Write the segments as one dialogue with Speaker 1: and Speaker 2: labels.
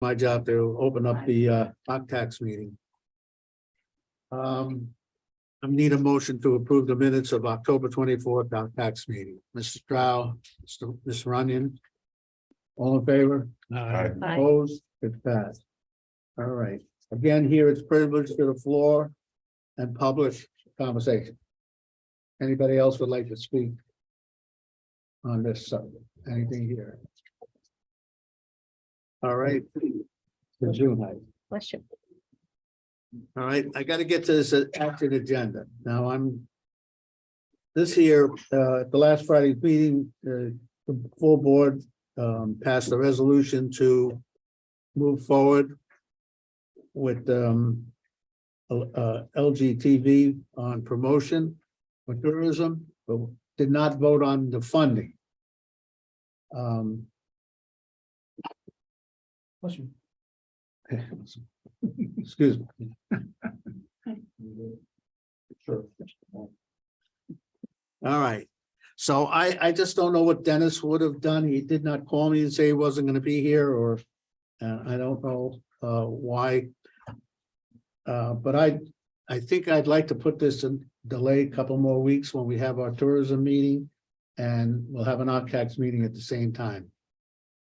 Speaker 1: my job to open up the tax meeting. I need a motion to approve the minutes of October 24th tax meeting. Mr. Stroud, Ms. Runyon. All in favor?
Speaker 2: Aye.
Speaker 1: Opposed? It's passed. All right. Again, here it's privileged to the floor and publish conversation. Anybody else would like to speak on this subject? Anything here? All right. The June night.
Speaker 3: Bless you.
Speaker 1: All right, I got to get to this action agenda. Now this year, at the last Friday's meeting, the full board passed a resolution to move forward with LGTV on promotion for tourism, but did not vote on the funding. Excuse me. Sure. All right. So I just don't know what Dennis would have done. He did not call me and say he wasn't going to be here, or I don't know why. But I think I'd like to put this in delay a couple more weeks when we have our tourism meeting, and we'll have an OCAX meeting at the same time.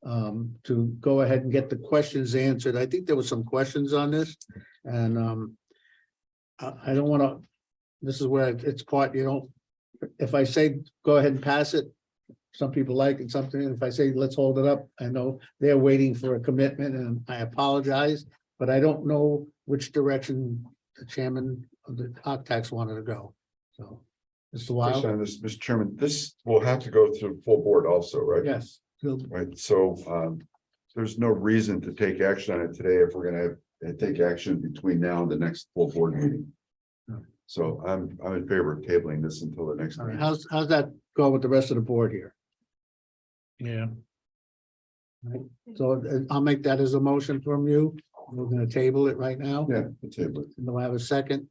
Speaker 1: To go ahead and get the questions answered. I think there were some questions on this, and I don't want to, this is where it's part, you know, if I say go ahead and pass it, some people like it, something, if I say let's hold it up, I know they're waiting for a commitment, and I apologize, but I don't know which direction the chairman of the OCTAX wanted to go. So, Mr. Wild.
Speaker 2: Mr. Chairman, this will have to go through full board also, right?
Speaker 1: Yes.
Speaker 2: Right, so there's no reason to take action on it today if we're gonna take action between now and the next full board meeting. So I'm in favor of tabling this until the next
Speaker 1: All right,
Speaker 2: meeting.
Speaker 1: how's that go with the rest of the board here?
Speaker 4: Yeah,
Speaker 1: So I'll make that as a motion from you. We're gonna table it right now.
Speaker 2: Yeah, the table.
Speaker 1: And we'll have a second.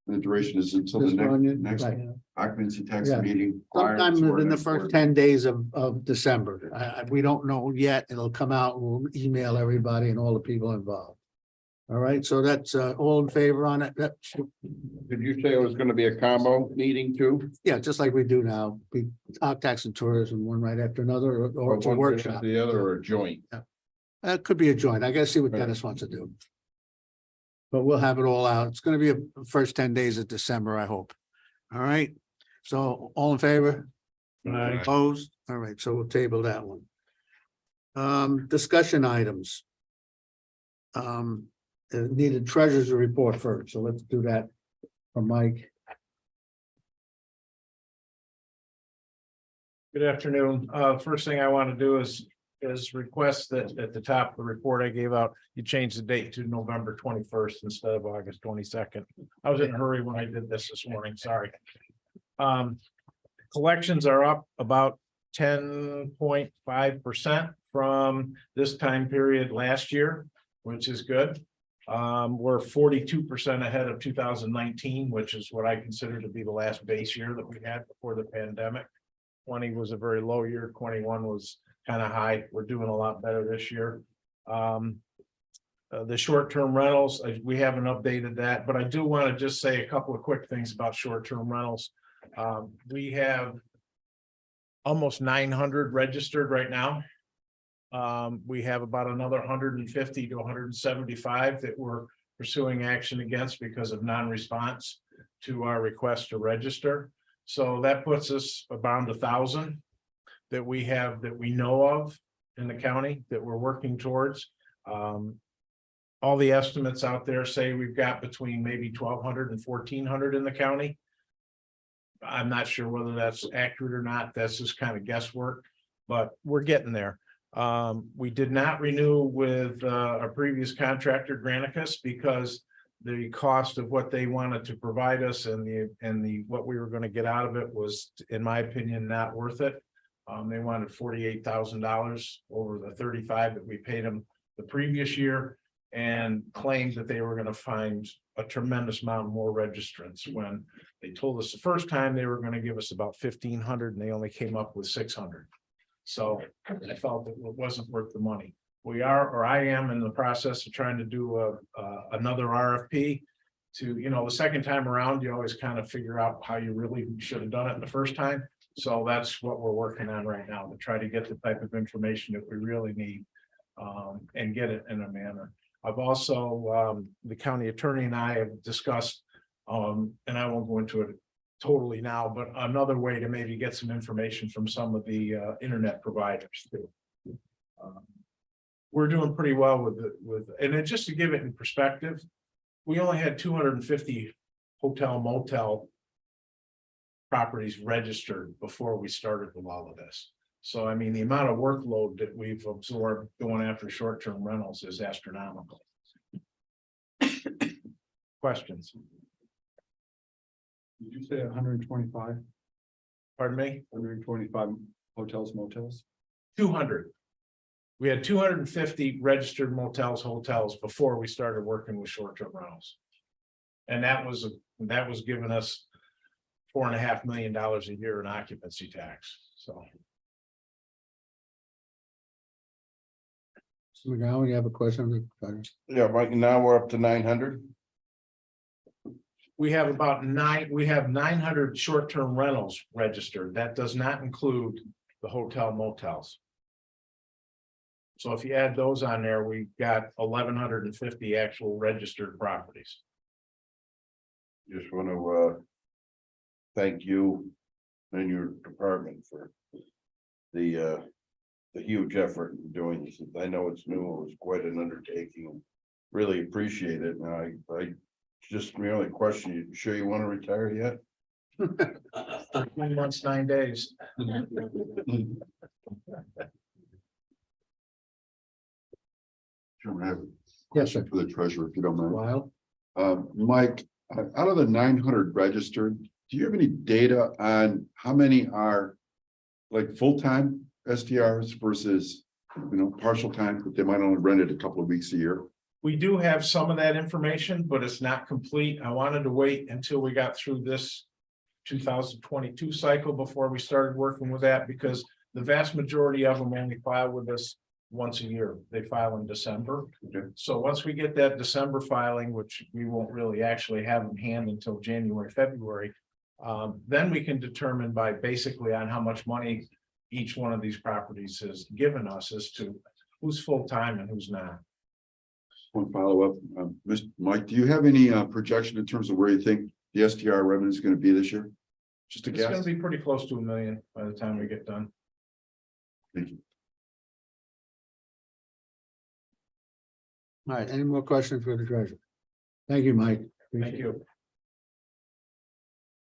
Speaker 2: The duration is until the
Speaker 1: This one,
Speaker 2: next
Speaker 1: right.
Speaker 2: occupancy tax
Speaker 1: Yeah.
Speaker 2: meeting. prior
Speaker 1: Sometime
Speaker 2: to our
Speaker 1: within the
Speaker 2: next
Speaker 1: first
Speaker 2: board
Speaker 1: 10 days of December. We don't know yet. It'll come out. We'll email everybody and all the people involved. All right, so that's all in favor on it.
Speaker 5: Did you say it was gonna be a combo meeting too?
Speaker 1: Yeah, just like we do now. We tax and tourism, one right after another, or it's a
Speaker 5: One
Speaker 1: workshop.
Speaker 5: versus the other or a joint?
Speaker 1: That could be a joint. I gotta see what
Speaker 5: Right.
Speaker 1: Dennis wants to do. But we'll have it all out. It's gonna be a first 10 days of December, I hope. All right, so all in favor?
Speaker 4: Aye.
Speaker 1: Opposed? All right, so we'll table that one. Discussion items. Needed treasurer's report first, so let's do that from Mike.
Speaker 4: good afternoon. First thing I want to do is request that at the top of the report I gave out, you change the date to November 21st instead of August 22nd. I was in a hurry when I did this morning, sorry. Collections are up about 10.5% from this time period last year, which is good. We're 42% ahead of 2019, which is what I consider to be the last base year that we had before the pandemic. 20 was a very low year. 21 was kind of high. We're doing a lot better this year. The short-term rentals, we haven't updated that, but I do want to just say a couple of quick things about short-term rentals. We have almost 900 registered right now. We have about another 150 to 175 that we're pursuing action against because of non-response to our request to register. So that puts us around 1,000 that we have, that we know of in the county that we're working towards. All the estimates out there say we've got between maybe 1,200 and 1,400 in the county. I'm not sure whether that's accurate or not. That's just kind of guesswork, but we're getting there. We did not renew with our previous contractor, Granicus, because the cost of what they wanted to provide us and the what we were going to get out of it was, in my opinion, not worth it. They wanted $48,000 over the 35 that we paid them the previous year, and claimed that they were going to find a tremendous amount more registrants when they told us the first time they were going to give us about 1,500 and they only came up with 600. So I felt that it wasn't worth the money. I am in the process of trying to do another RFP. To, the second time around, you always kind of figure out how you really should have done it the first time. So that's what we're working on right now, to try to get the type of information that we really need. And get it in a manner. I've also, the county attorney and I have discussed, and I won't go into it totally now, but another way to maybe get some information from some of the internet providers too. We're doing pretty well and then just to give it in perspective, we only had 250 hotel motel properties registered before we started with all of this. So I mean, the amount of workload that we've absorbed going after short-term rentals is astronomical. Questions?
Speaker 3: Did you say 125?
Speaker 4: Pardon me?
Speaker 3: 125 hotels, motels?
Speaker 4: 200. We had 250 registered motels, hotels before we started working with short-term rentals. And that was giving us $4.5 million a year in occupancy tax, so.
Speaker 1: So now we have a question.
Speaker 5: Yeah, right now we're up to 900.
Speaker 4: We have about 900 short-term rentals registered. That does not include the hotel motels. So if you add those on there, we got 1,150 actual registered properties.
Speaker 5: Just want to thank you and your department for the huge effort in doing this. I know it's new, it was quite an undertaking. Really appreciate it. And I just, my only question, you sure you want to retire yet?
Speaker 4: 13 months, 9 days.
Speaker 2: Chairman, I have a
Speaker 1: Yes, sir.
Speaker 2: question for the treasurer, if you don't mind.
Speaker 1: Lyle?
Speaker 2: Mike, out of the 900 registered, do you have any data on how many are like full-time STRs versus, partial time, but they might only rent it a couple of weeks a year?
Speaker 4: We do have some of that information, but it's not complete. I wanted to wait until we got through this 2022 cycle before we started working with that, because the vast majority of them only file with us once a year. They file in December.
Speaker 2: Okay.
Speaker 4: So once we get that December filing, which we won't really actually have in hand until January, February, then we can determine by basically on how much money each one of these properties has given us as to who's full-time and who's not.
Speaker 2: One follow-up, Mr. Mike, do you have any projection in terms of where you think the STR revenue is going to be this year? Just a
Speaker 4: It's gonna
Speaker 2: guess?
Speaker 4: be pretty close to $1 million by the time we get done.
Speaker 2: Thank you.
Speaker 1: All right, any more questions for the treasurer? Thank you, Mike.
Speaker 4: Thank
Speaker 1: Appreciate it.
Speaker 4: you.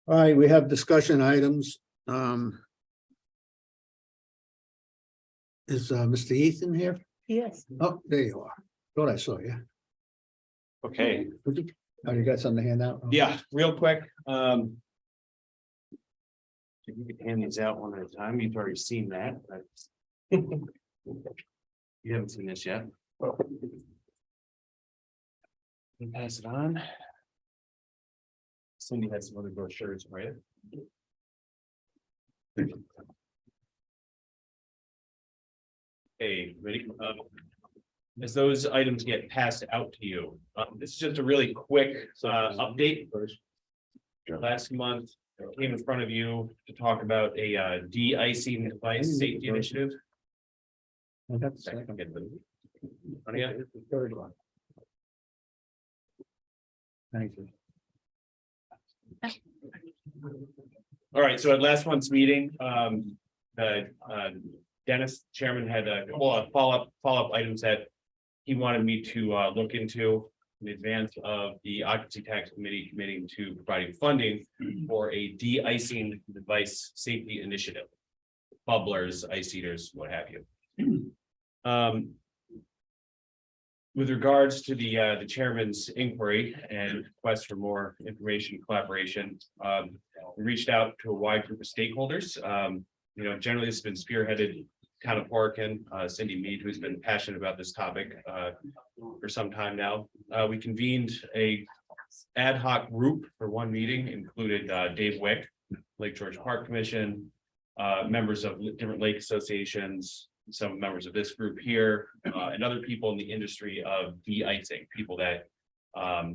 Speaker 1: All right, we have discussion items. Is Mr. Ethan here?
Speaker 6: Yes.
Speaker 1: Oh, there you are. Thought I saw you.
Speaker 6: Okay,
Speaker 1: Oh, you got something to hand out?
Speaker 6: yeah, real quick, if you could hand these out one at a time, you've already seen that, but. You haven't seen this yet. And pass it on. Cindy has some other brochures, right?
Speaker 2: Thank you.
Speaker 6: Okay, ready? As those items get passed out to you, this is just a really quick update. Last month, I came in front of you to talk about a de-icing device safety initiative.
Speaker 1: I got the
Speaker 6: Second,
Speaker 1: second.
Speaker 6: get the- Oh, yeah.
Speaker 1: The third one. Thank you.
Speaker 6: All right, so at last month's meeting, Dennis, chairman, had a couple of follow-up items that he wanted me to look into in advance of the occupancy tax committee committing to providing funding for a de-icing device safety initiative. Bubblers, ice eaters, what have you. With regards to the chairman's inquiry and request for more information, collaboration, we reached out to a wide group of stakeholders. Generally it's been spearheaded Town of Horicon, Cindy Mead, who's been passionate about this topic for some time now. We convened a ad hoc group for one meeting, included Dave Wick, Lake George Park Commission, members of different lake associations, some members of this group here, and other people in the industry of de-icing, people that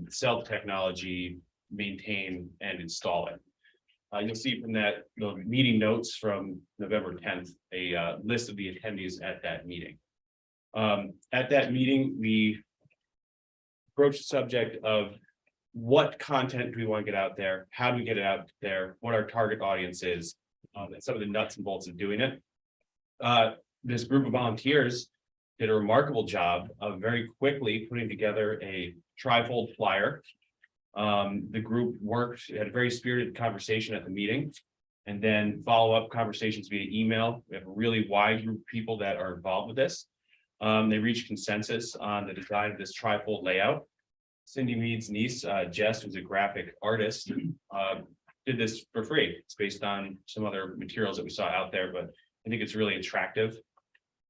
Speaker 6: sell technology, maintain and install it. You'll see from that, the meeting notes from November 10th, a list of the attendees at that meeting. At that meeting, we approached the subject of what content do we want to get out there? How do we get it out there? What our target audience is, and some of the nuts and bolts of doing it. This group of volunteers did a remarkable job of very quickly putting together a trifold flyer. The group had a very spirited conversation at the meeting, and then follow-up conversations via email. We have a really wide group of people that are involved with this. They reached consensus on the design of this trifold layout. Cindy Mead's niece, Jess, who's a graphic artist, did this for free. It's based on some other materials that we saw out there, but I think it's really attractive.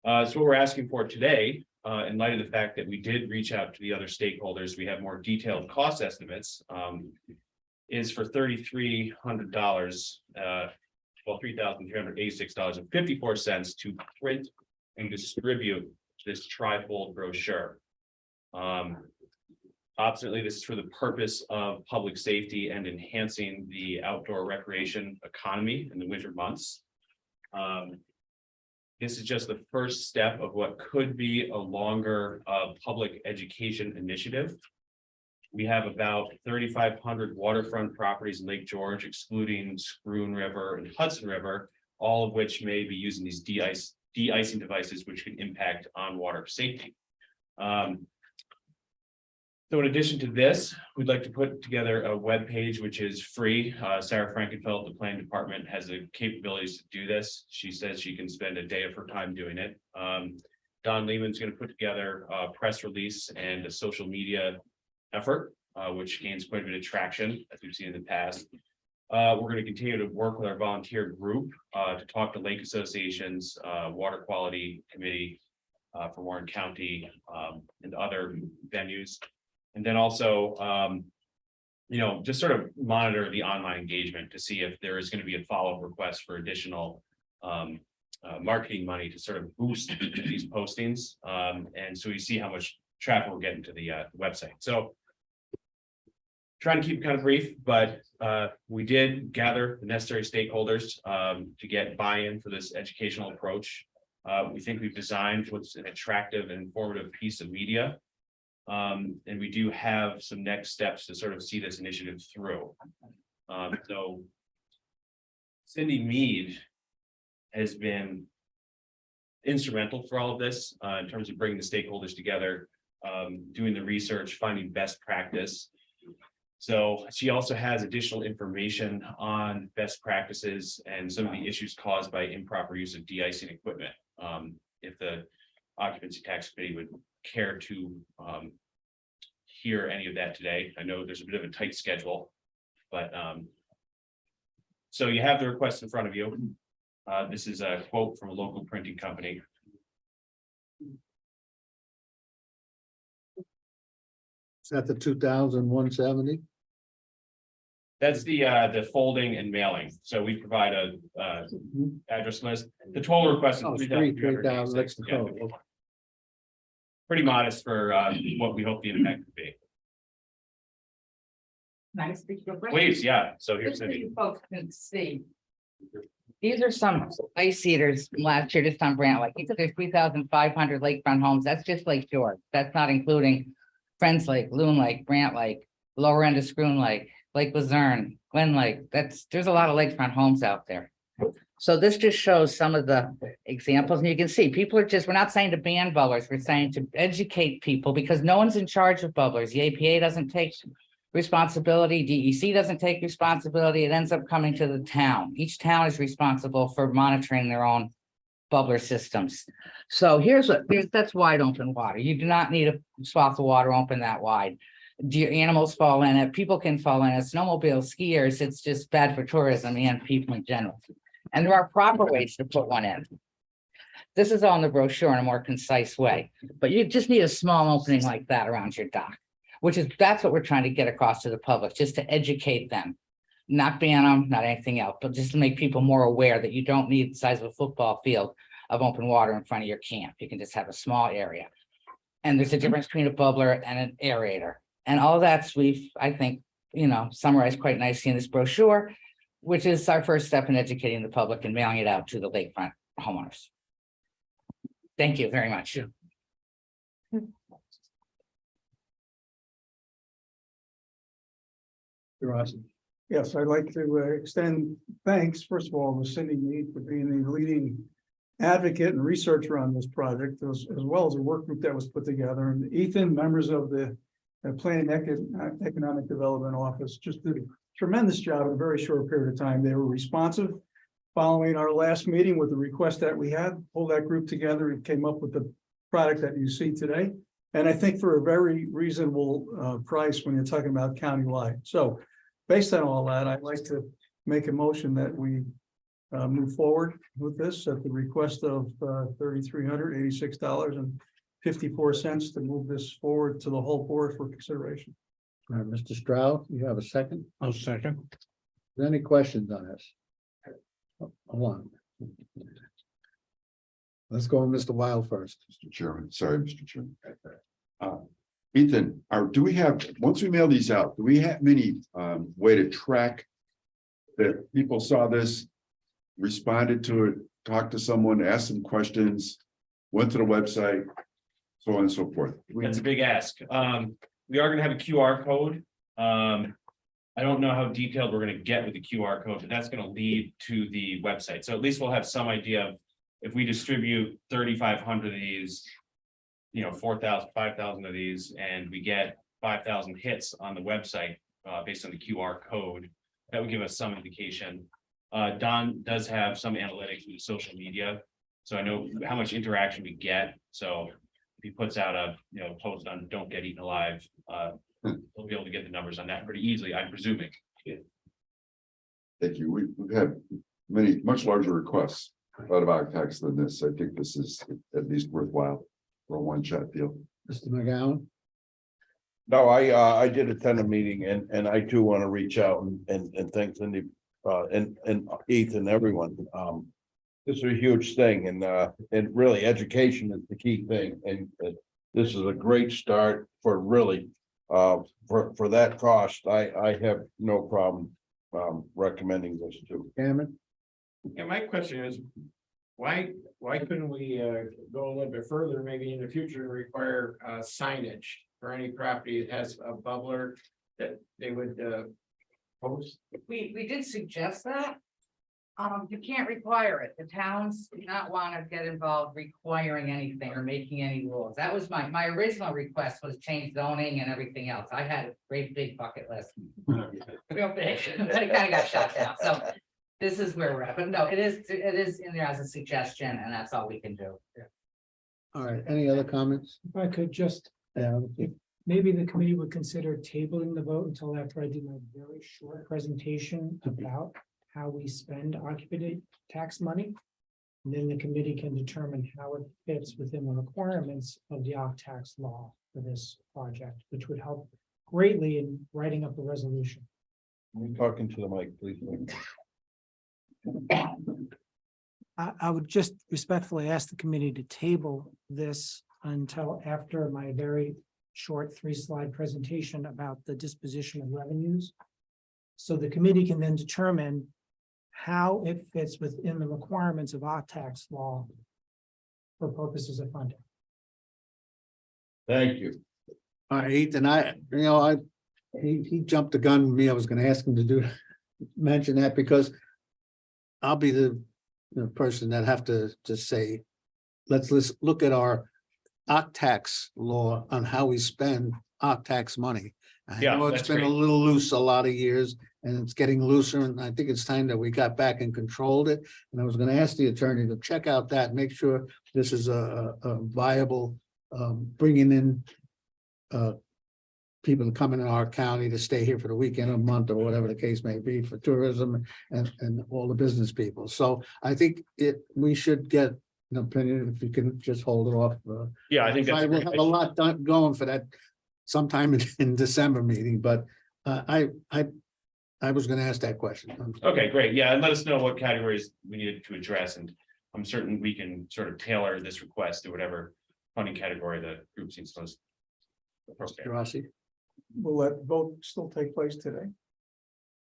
Speaker 6: So what we're asking for today, in light of the fact that we did reach out to the other stakeholders, we have more detailed cost estimates, is for $3,300, well, $3,386.54 to print and distribute this trifold brochure. Obviously, this is for the purpose of public safety and enhancing the outdoor recreation economy in the winter months. This is just the first step of what could be a longer public education initiative. We have about 3,500 waterfront properties in Lake George, excluding Scroon River and Hudson River, all of which may be using these de-icing devices, which can impact on water safety. So in addition to this, we'd like to put together a web page which is free. Sarah Frankenfeld, the planning department, has the capabilities to do this. She says she can spend a day of her time doing it. Don Lehman's going to put together a press release and a social media effort, which gains quite a bit of traction, as we've seen in the past. We're going to continue to work with our volunteer group to talk to lake associations, water quality committee for Warren County, and other venues. And then also, just sort of monitor the online engagement to see if there is going to be a follow-up request for additional marketing money to sort of boost these postings. And so you see how much traffic we're getting to the website. So trying to keep it kind of brief, but we did gather the necessary stakeholders to get buy-in for this educational approach. We think we've designed what's an attractive and informative piece of media. And we do have some next steps to sort of see this initiative through. So Cindy Mead has been instrumental for all of this in terms of bringing the stakeholders together, doing the research, finding best practice. So she also has additional information on best practices and some of the issues caused by improper use of de-icing equipment. If the Occupancy Tax Committee would care to hear any of that today. I know there's a bit of a tight schedule, but so you have the request in front of you. This is a quote from a local printing company.
Speaker 1: Is that the 2,170?
Speaker 6: That's the folding and mailing. So we provide a address list. The total request
Speaker 1: Oh,
Speaker 6: is
Speaker 1: 3,000, that's the
Speaker 6: 3,386. Yeah.
Speaker 1: total.
Speaker 6: Pretty modest for what we hope the impact would be.
Speaker 7: Can I speak real quick?
Speaker 6: Please, yeah. So here's
Speaker 7: Just so
Speaker 6: Cindy.
Speaker 7: you folks can see. These are some ice eaters from last year, just on Brant Lake. These are 3,500 lakefront homes. That's just Lake George. That's not including Friends Lake, Loon Lake, Brant Lake, lower end of Scroon Lake, Lake Luzerne, Glen Lake. There's a lot of lakefront homes out there. So this just shows some of the examples, and you can see people are we're not saying to ban bubblers, we're saying to educate people, because no one's in charge of bubblers. The APA doesn't take responsibility, DEC doesn't take responsibility. It ends up coming to the town. Each town is responsible for monitoring their own bubbler systems. So that's wide open water. You do not need a swath of water open that wide. Animals fall in it, people can fall in it, snowmobiles, skiers. It's just bad for tourism and people in general. And there are proper ways to put one in. This is all in the brochure in a more concise way, but you just need a small opening like that around your dock, that's what we're trying to get across to the public, just to educate them, not ban them, not anything else, but just to make people more aware that you don't need the size of a football field of open water in front of your camp. You can just have a small area. And there's a difference between a bubbler and an aerator. And all that's I think, summarized quite nicely in this brochure, which is our first step in educating the public and mailing it out to the lakefront homeowners. Thank you very much.
Speaker 1: You're awesome.
Speaker 8: Yes, I'd like to extend thanks, first of all, to Cindy Mead for being the leading advocate and researcher on this project, as well as a work group that was put together. And Ethan, members of the Planning Economic Development Office, just did a tremendous job in a very short period of time. They were responsive. Following our last meeting with the request that we had, pulled that group together and came up with the product that you see today. And I think for a very reasonable price when you're talking about countywide. So based on all that, I'd like to make a motion that we move forward with this at the request of $3,386.54 to move this forward to the whole board for consideration.
Speaker 1: All right, Mr. Stroud, you have a second?
Speaker 3: I'll second.
Speaker 1: Is there any questions on this? Hold on. Let's go with Mr. Wild first.
Speaker 2: Mr. Chairman, sorry, Mr. Chairman. Ethan, do we have, once we mail these out, do we have any way to track that people saw this, responded to it, talked to someone, asked some questions, went to the website, so on and so forth?
Speaker 6: That's a big ask. We are gonna have a QR code. I don't know how detailed we're gonna get with the QR code, but that's gonna lead to the website. So at least we'll have some idea of if we distribute 3,500 of these, 4,000, 5,000 of these, and we get 5,000 hits on the website based on the QR code, that would give us some indication. Don does have some analytics with social media, so I know how much interaction we get. So if he puts out a post on "Don't Get Eaten Alive," we'll be able to get the numbers on that pretty easily, I'm presuming.
Speaker 2: Thank you. We've had much larger requests out of our tax than this. I think this is at least worthwhile for a one-shot deal.
Speaker 1: Mr. McGowan?
Speaker 5: No, I did attend a meeting and I too want to reach out and thank Cindy and Ethan, everyone. This is a huge thing and really education is the key thing. And this is a great start for really for that cost. I have no problem recommending this too.
Speaker 1: Cameron?
Speaker 4: Yeah, my question is, why couldn't we go a little bit further, maybe in the future, and require signage for any property that has a bubbler that they would post?
Speaker 7: We did suggest that. You can't require it. The towns do not want to get involved requiring anything or making any rules. That was my original request was change zoning and everything else. I had a great big bucket list. Real big, but it kind of got shot down. So this is where we're at. But no, it is in there as a suggestion, and that's all we can do.
Speaker 1: All right, any other comments?
Speaker 9: If I could just, maybe the committee would consider tabling the vote until after I do my very short presentation about how we spend occupancy tax money. And then the committee can determine how it fits within the requirements of the OCC tax law for this project, which would help greatly in writing up the resolution.
Speaker 5: I'm talking to the mic, please.
Speaker 9: I would just respectfully ask the committee to table this until after my very short 3-slide presentation about the disposition of revenues. So the committee can then determine how it fits within the requirements of our tax law for purposes of funding.
Speaker 5: Thank you.
Speaker 1: All right, Ethan, he jumped the gun with me. I was gonna ask him to mention that because I'll be the person that have to say, let's look at our OCC tax law on how we spend OCC tax money. I
Speaker 6: Yeah,
Speaker 1: know it's
Speaker 6: that's
Speaker 1: been a
Speaker 6: great.
Speaker 1: little loose a lot of years and it's getting looser, and I think it's time that we got back and controlled it. And I was gonna ask the attorney to check out that, make sure this is a viable, bringing in people to come in our county to stay here for the weekend, a month, or whatever the case may be, for tourism and all the business people. So I think we should get an opinion, if you can just hold it off.
Speaker 6: Yeah, I think that's
Speaker 1: I
Speaker 6: a
Speaker 1: will
Speaker 6: great
Speaker 1: have a lot done going for that sometime in December meeting, but I was gonna ask that question.
Speaker 6: Okay, great. Yeah, and let us know what categories we needed to address. And I'm certain we can sort of tailor this request to whatever funding category the group seems most appropriate.
Speaker 1: Rossi?
Speaker 8: Will that vote still take place today?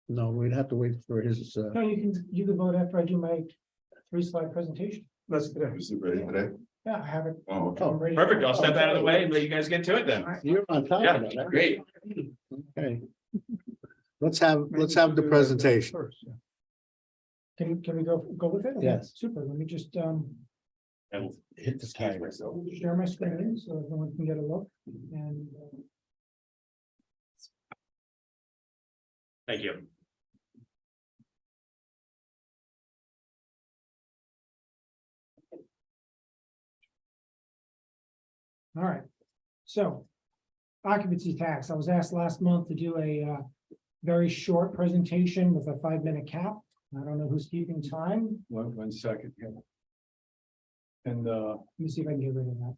Speaker 1: No, we'd have to wait for his,
Speaker 9: No, you can vote after I do my 3-slide presentation.
Speaker 8: That's today.
Speaker 2: Is it ready today?
Speaker 9: Yeah, I have it.
Speaker 2: Oh, okay.
Speaker 1: oh,
Speaker 9: ready.
Speaker 6: Perfect. I'll step out of the way and let you guys get to it then.
Speaker 1: you're on top
Speaker 6: Yeah,
Speaker 1: of it.
Speaker 6: great.
Speaker 1: Okay. Let's have the presentation.
Speaker 8: First, yeah.
Speaker 9: Can we go with it? Okay,
Speaker 1: Yes.
Speaker 9: Super, let me just
Speaker 6: And
Speaker 1: Hit the timer.
Speaker 9: share my screen so everyone can get a look and.
Speaker 6: thank you.
Speaker 9: All right, so occupancy tax, I was asked last month to do a very short presentation with a 5-minute cap. I don't know who's keeping time.
Speaker 3: One second here. And,
Speaker 9: Let me see if I can get rid of that.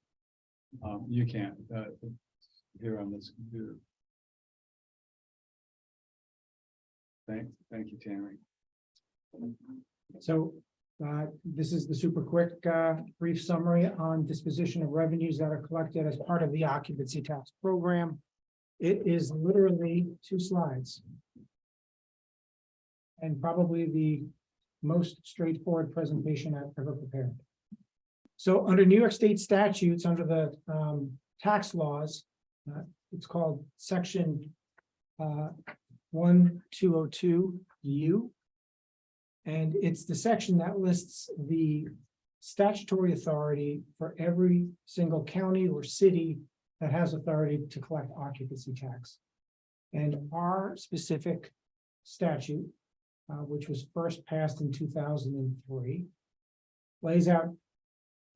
Speaker 3: you can't, here on this computer. Thank you, Tammy.
Speaker 9: So this is the super quick brief summary on disposition of revenues that are collected as part of the occupancy tax program. It is literally 2 slides. And probably the most straightforward presentation I've ever prepared. So under New York State statutes, under the tax laws, it's called section 1202U. And it's the section that lists the statutory authority for every single county or city that has authority to collect occupancy tax. And our specific statute, which was first passed in 2003, lays out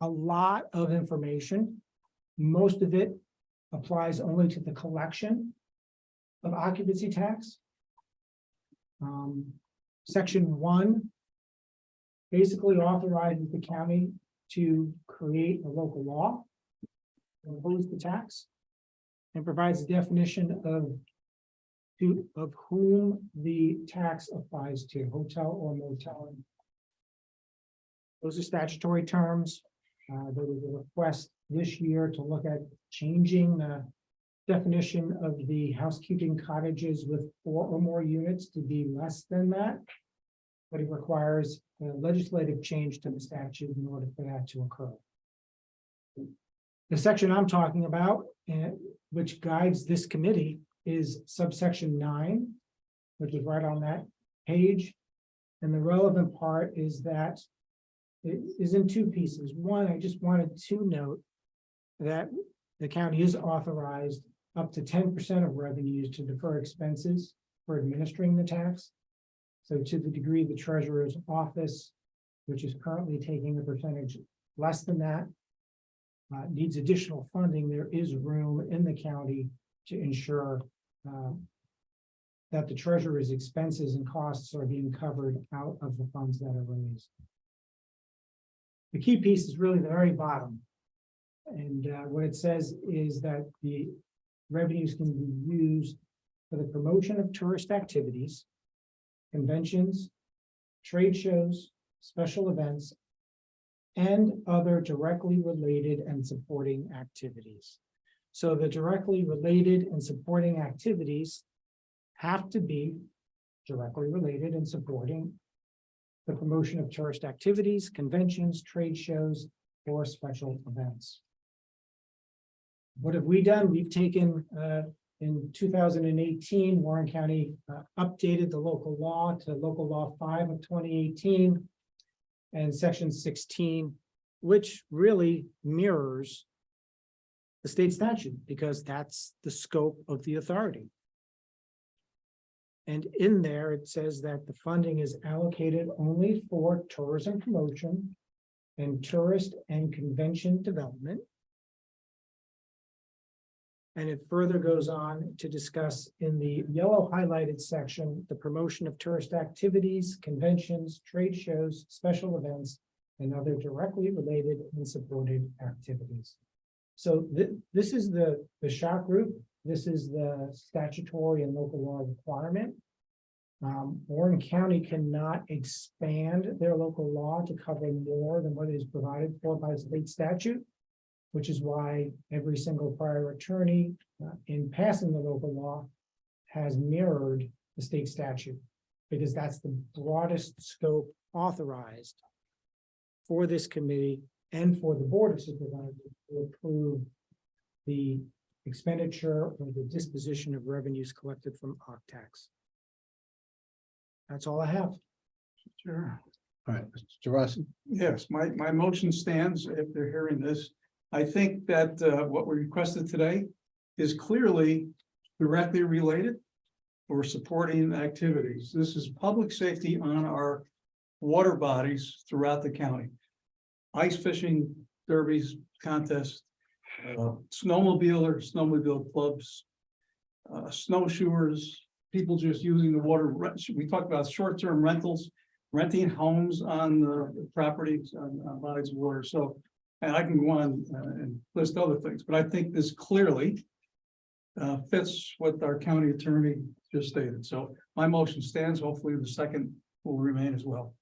Speaker 9: a lot of information. Most of it applies only to the collection of occupancy tax. Section 1 basically authorizes the county to create a local law to impose the tax and provides a definition of whom the tax applies to, hotel or motel. Those are statutory terms. There was a request this year to look at changing the definition of the housekeeping cottages with 4 or more units to be less than that. But it requires a legislative change to the statute in order for that to occur. The section I'm talking about, which guides this committee, is subsection 9, which is right on that page. And the relevant part is that it is in 2 pieces. One, I just wanted to note that the county is authorized up to 10% of revenues to defer expenses for administering the tax. So to the degree the treasurer's office, which is currently taking a percentage less than that, needs additional funding, there is room in the county to ensure that the treasurer's expenses and costs are being covered out of the funds that are raised. The key piece is really the very bottom. And what it says is that the revenues can be used for the promotion of tourist activities, conventions, trade shows, special events, and other directly related and supporting activities. So the directly related and supporting activities have to be directly related and supporting the promotion of tourist activities, conventions, trade shows, or special events. What have we done? We've taken, in 2018, Warren County updated the local law to Local Law 5 of 2018 and Section 16, which really mirrors the state statute because that's the scope of the authority. And in there, it says that the funding is allocated only for tourism promotion and tourist and convention development. And it further goes on to discuss in the yellow highlighted section, the promotion of tourist activities, conventions, trade shows, special events, and other directly related and supported activities. So this is the shop group. This is the statutory and local law requirement. Warren County cannot expand their local law to cover more than what is provided for by state statute, which is why every single prior attorney in passing the local law has mirrored the state statute, because that's the broadest scope authorized for this committee and for the board of supervisors to approve the expenditure or the disposition of revenues collected from tax. That's all I have.
Speaker 8: Sure.
Speaker 1: All right, Mr. Rossi.
Speaker 8: Yes, my motion stands after hearing this. I think that what we requested today is clearly directly related or supporting activities. This is public safety on our water bodies throughout the county. Ice fishing derbies, contests, snowmobile clubs, snowshoers, people just using the water. We talked about short-term rentals, renting homes on the properties on bodies of water. So, and I can go on and list other things, but I think this clearly fits what our county attorney just stated. So my motion stands. Hopefully the second will remain as well.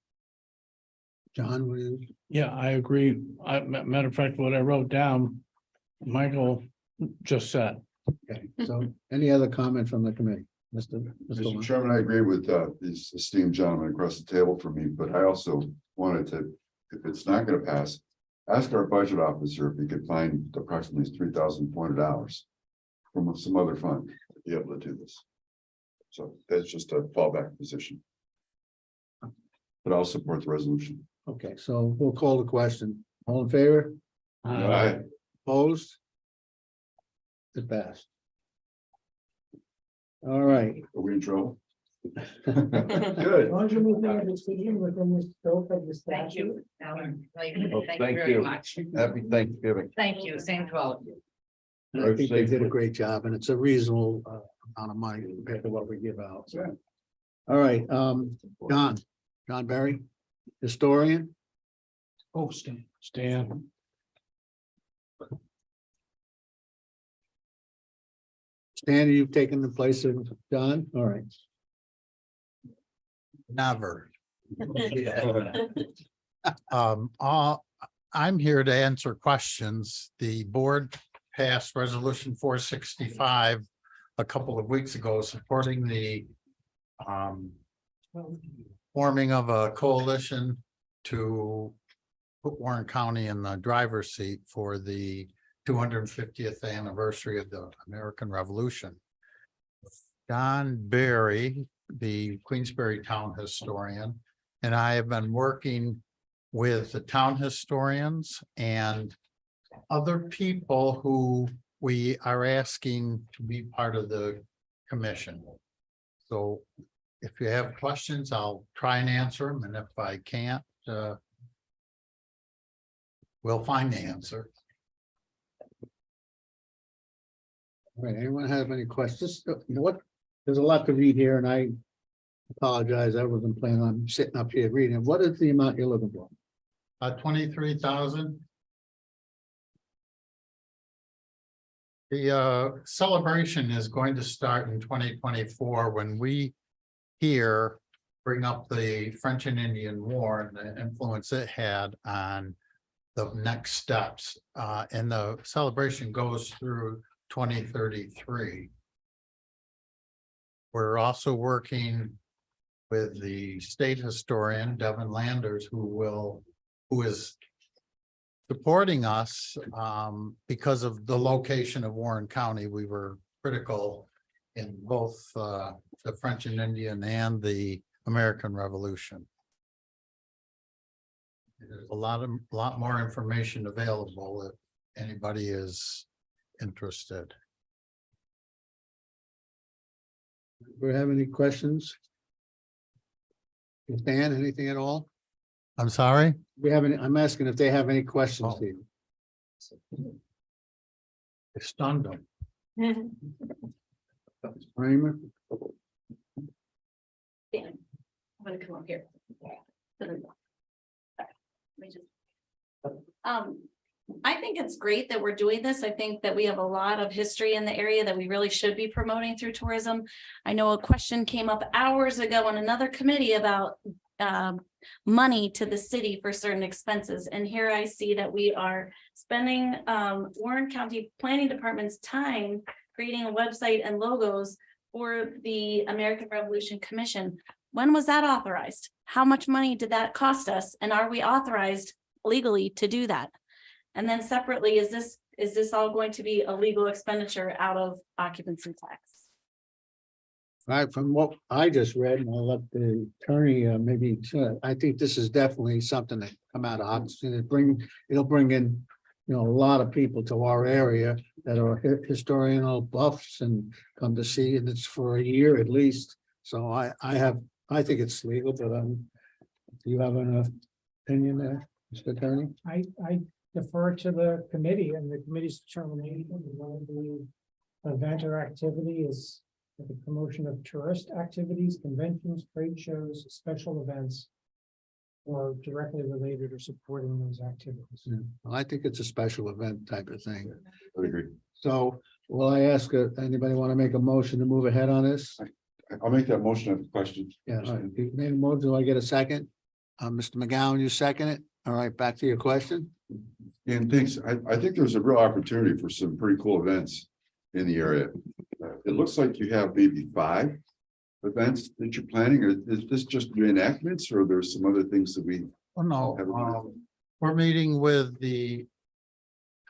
Speaker 1: John, will you?
Speaker 10: Yeah, I agree. Matter of fact, what I wrote down, Michael just said.
Speaker 1: Okay, so any other comment from the committee? Mr.
Speaker 2: Mr.
Speaker 1: Lund?
Speaker 2: Chairman, I agree with these esteemed gentlemen across the table from me, but I also wanted to, if it's not gonna pass, ask our budget officer if he could find approximately $3,400 from some other fund to be able to do this. So that's just a fallback position. But I'll support the resolution.
Speaker 1: Okay, so we'll call the question. All in favor?
Speaker 2: Aye.
Speaker 1: Opposed? It passed. All right.
Speaker 2: Are we in trouble?
Speaker 9: As
Speaker 2: Good.
Speaker 9: long as you're moving a decision within the scope of the
Speaker 7: Thank
Speaker 9: statute.
Speaker 7: you. Alan. Thank
Speaker 5: Well,
Speaker 7: you
Speaker 5: thank
Speaker 7: very
Speaker 5: you.
Speaker 7: much.
Speaker 5: Happy Thanksgiving.
Speaker 7: Thank you. Same to all of you.
Speaker 1: I think they did a great job, and it's a reasonable amount of money compared to what we give out. So. All right, John Barry, historian.
Speaker 9: Oh, Stan.
Speaker 10: Stan,
Speaker 1: Stan, you've taken the place of John. All right.
Speaker 11: Never. I'm here to answer questions. The board passed resolution 465 a couple of weeks ago supporting the forming of a coalition to put Warren County in the driver's seat for the 250th anniversary of the American Revolution. Don Barry, the Queensbury town historian, and I have been working with the town historians and other people who we are asking to be part of the commission. So if you have questions, I'll try and answer them, and if I can't, we'll find the answer.
Speaker 1: All right, anyone have any questions? You know what? There's a lot to read here, and I apologize. I wasn't planning on sitting up here reading. What is the amount you're looking for?
Speaker 11: 23,000. The celebration is going to start in 2024 when we here bring up the French and Indian War and the influence it had on the next steps. And the celebration goes through 2033. We're also working with the state historian, Devin Landers, who is supporting us because of the location of Warren County. We were critical in both the French and Indian and the American Revolution. There's a lot more information available if anybody is interested.
Speaker 1: Do we have any questions? Dan, anything at all?
Speaker 11: I'm sorry?
Speaker 1: We have any, I'm asking if they have any questions to you.
Speaker 11: It stunned them.
Speaker 1: Kramer?
Speaker 12: Dan, I'm gonna come up here. Let me just- I think think it's great that we're doing this. I think that we have a lot of history in the area that we really should be promoting through tourism. I know a question came up hours ago on another committee about money to the city for certain expenses. And here I see that we are spending Warren County Planning Department's time creating a website and logos for the American Revolution Commission. When was that authorized? How much money did that cost us? And are we authorized legally to do that? And then separately, is this all going to be a legal expenditure out of occupancy tax?
Speaker 1: Right, from what I just read, and I'll let the attorney maybe, I think this is definitely something that come out of Oxford. It'll bring in, a lot of people to our area that are historical buffs and come to see, and it's for a year at least. So I think it's legal, but do you have an opinion there, Mr. Attorney?
Speaker 9: I defer to the committee and the committee's determination whether the event or activity is the promotion of tourist activities, conventions, trade shows, special events, or directly related or supporting those activities.
Speaker 1: Yeah, well, I think it's a special event type of thing.
Speaker 2: I agree.
Speaker 1: So will I ask, anybody want to make a motion to move ahead on this?
Speaker 2: I'll make that motion. I have a question.
Speaker 1: Yeah, all right. You made a motion. Do I get a second? Mr. McGowan, you second it? All right, back to your question.
Speaker 2: And thanks. I think there's a real opportunity for some pretty cool events in the area. It looks like you have maybe 5 events that you're planning, or is this just reenactments, or there's some other things that we?
Speaker 11: Oh, no, we're meeting with the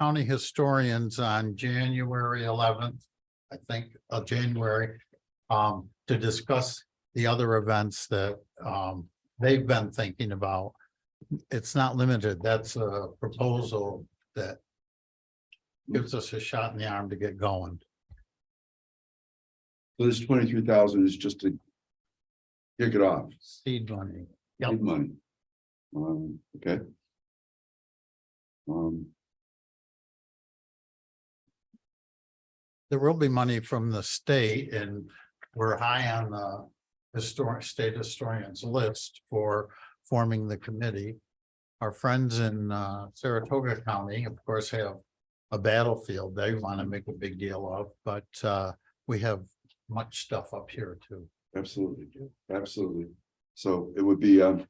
Speaker 11: county historians on January 11th, I think, of January, to discuss the other events that they've been thinking about. It's not limited. That's a proposal that gives us a shot in the arm to get going.
Speaker 2: So this 23,000 is just to kick it off.
Speaker 11: Seed money.
Speaker 2: Big money. Okay.
Speaker 11: There will be money from the state, and we're high on the state historians list for forming the committee. Our friends in Saratoga County, of course, have a battlefield they want to make a big deal of, but we have much stuff up here too.
Speaker 2: Absolutely, absolutely. So it would be, and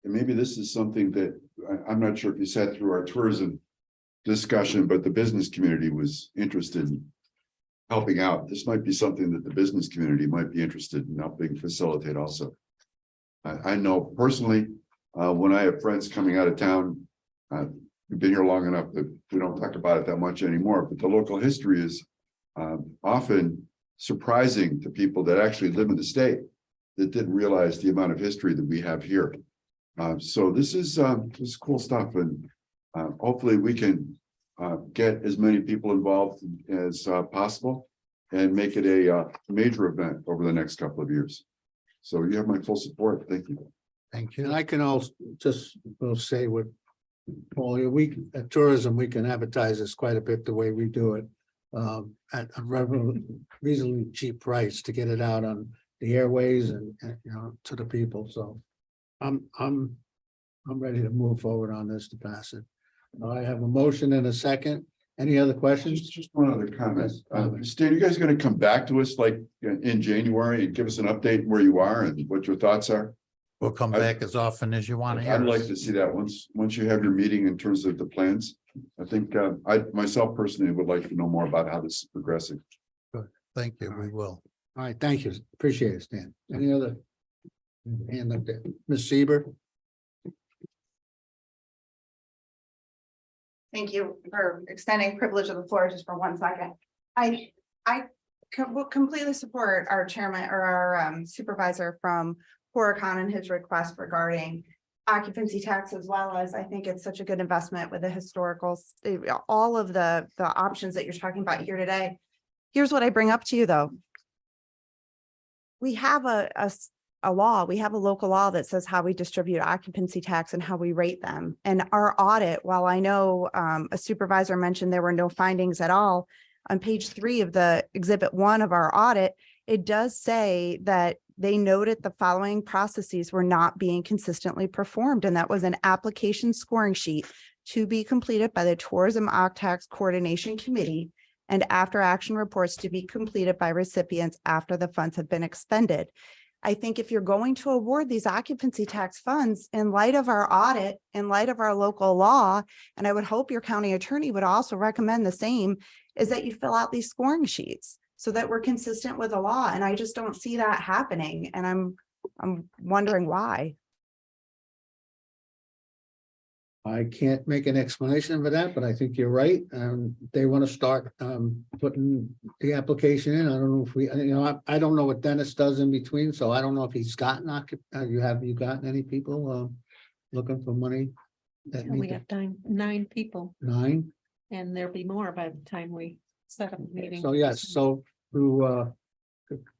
Speaker 2: maybe this is something that, I'm not sure if you sat through our tourism discussion, but the business community was interested in helping out. This might be something that the business community might be interested in helping facilitate also. I know personally, when I have friends coming out of town, we've been here long enough that we don't talk about it that much anymore, but the local history is often surprising to people that actually live in the state that didn't realize the amount of history that we have here. So this is cool stuff, and hopefully we can get as many people involved as possible and make it a major event over the next couple of years. So you have my full support. Thank you.
Speaker 11: Thank you.
Speaker 1: And I can also just will say what, Paul, we at tourism, we can advertise this quite a bit the way we do it. At a reasonably cheap price to get it out on the airways and to the people. So I'm ready to move forward on this to pass it. I have a motion and a second. Any other questions?
Speaker 2: Just one other comment. Stan, you guys going to come back to us like in January and give us an update where you are and what your thoughts are?
Speaker 11: We'll come back as often as you want to hear.
Speaker 2: I'd like
Speaker 11: us.
Speaker 2: to see that once you have your meeting in terms of the plans. I think I myself personally would like to know more about how this is progressing.
Speaker 11: Thank you. We will.
Speaker 1: All right, thank you. Appreciate it, Stan. Any other hand up there? Ms. Seaver?
Speaker 13: Thank you for extending privilege of the floor just for 1 second. I will completely support our chairman or our supervisor from Horicon and his request regarding occupancy tax, as well as I think it's such a good investment with the historical, all of the options that you're talking about here today. Here's what I bring up to you though. We have a law, we have a local law that says how we distribute occupancy tax and how we rate them. And our audit, while I know a supervisor mentioned there were no findings at all, on page 3 of the exhibit 1 of our audit, it does say that they noted the following processes were not being consistently performed. And that was an application scoring sheet, to be completed by the Tourism Octax Coordination Committee and after action reports to be completed by recipients after the funds have been expended. I think if you're going to award these occupancy tax funds in light of our audit, in light of our local law, and I would hope your county attorney would also recommend the same, is that you fill out these scoring sheets so that we're consistent with the law. And I just don't see that happening. And I'm wondering why.
Speaker 1: I can't make an explanation for that, but I think you're right. They want to start putting the application in. I don't know if we, I don't know what Dennis does in between, so I don't know if he's gotten, have you gotten any people looking for money? that
Speaker 14: We
Speaker 1: need to-
Speaker 14: have 9 people,
Speaker 1: 9?
Speaker 14: and there'll be more by the time we set up a meeting.
Speaker 1: So yes, so through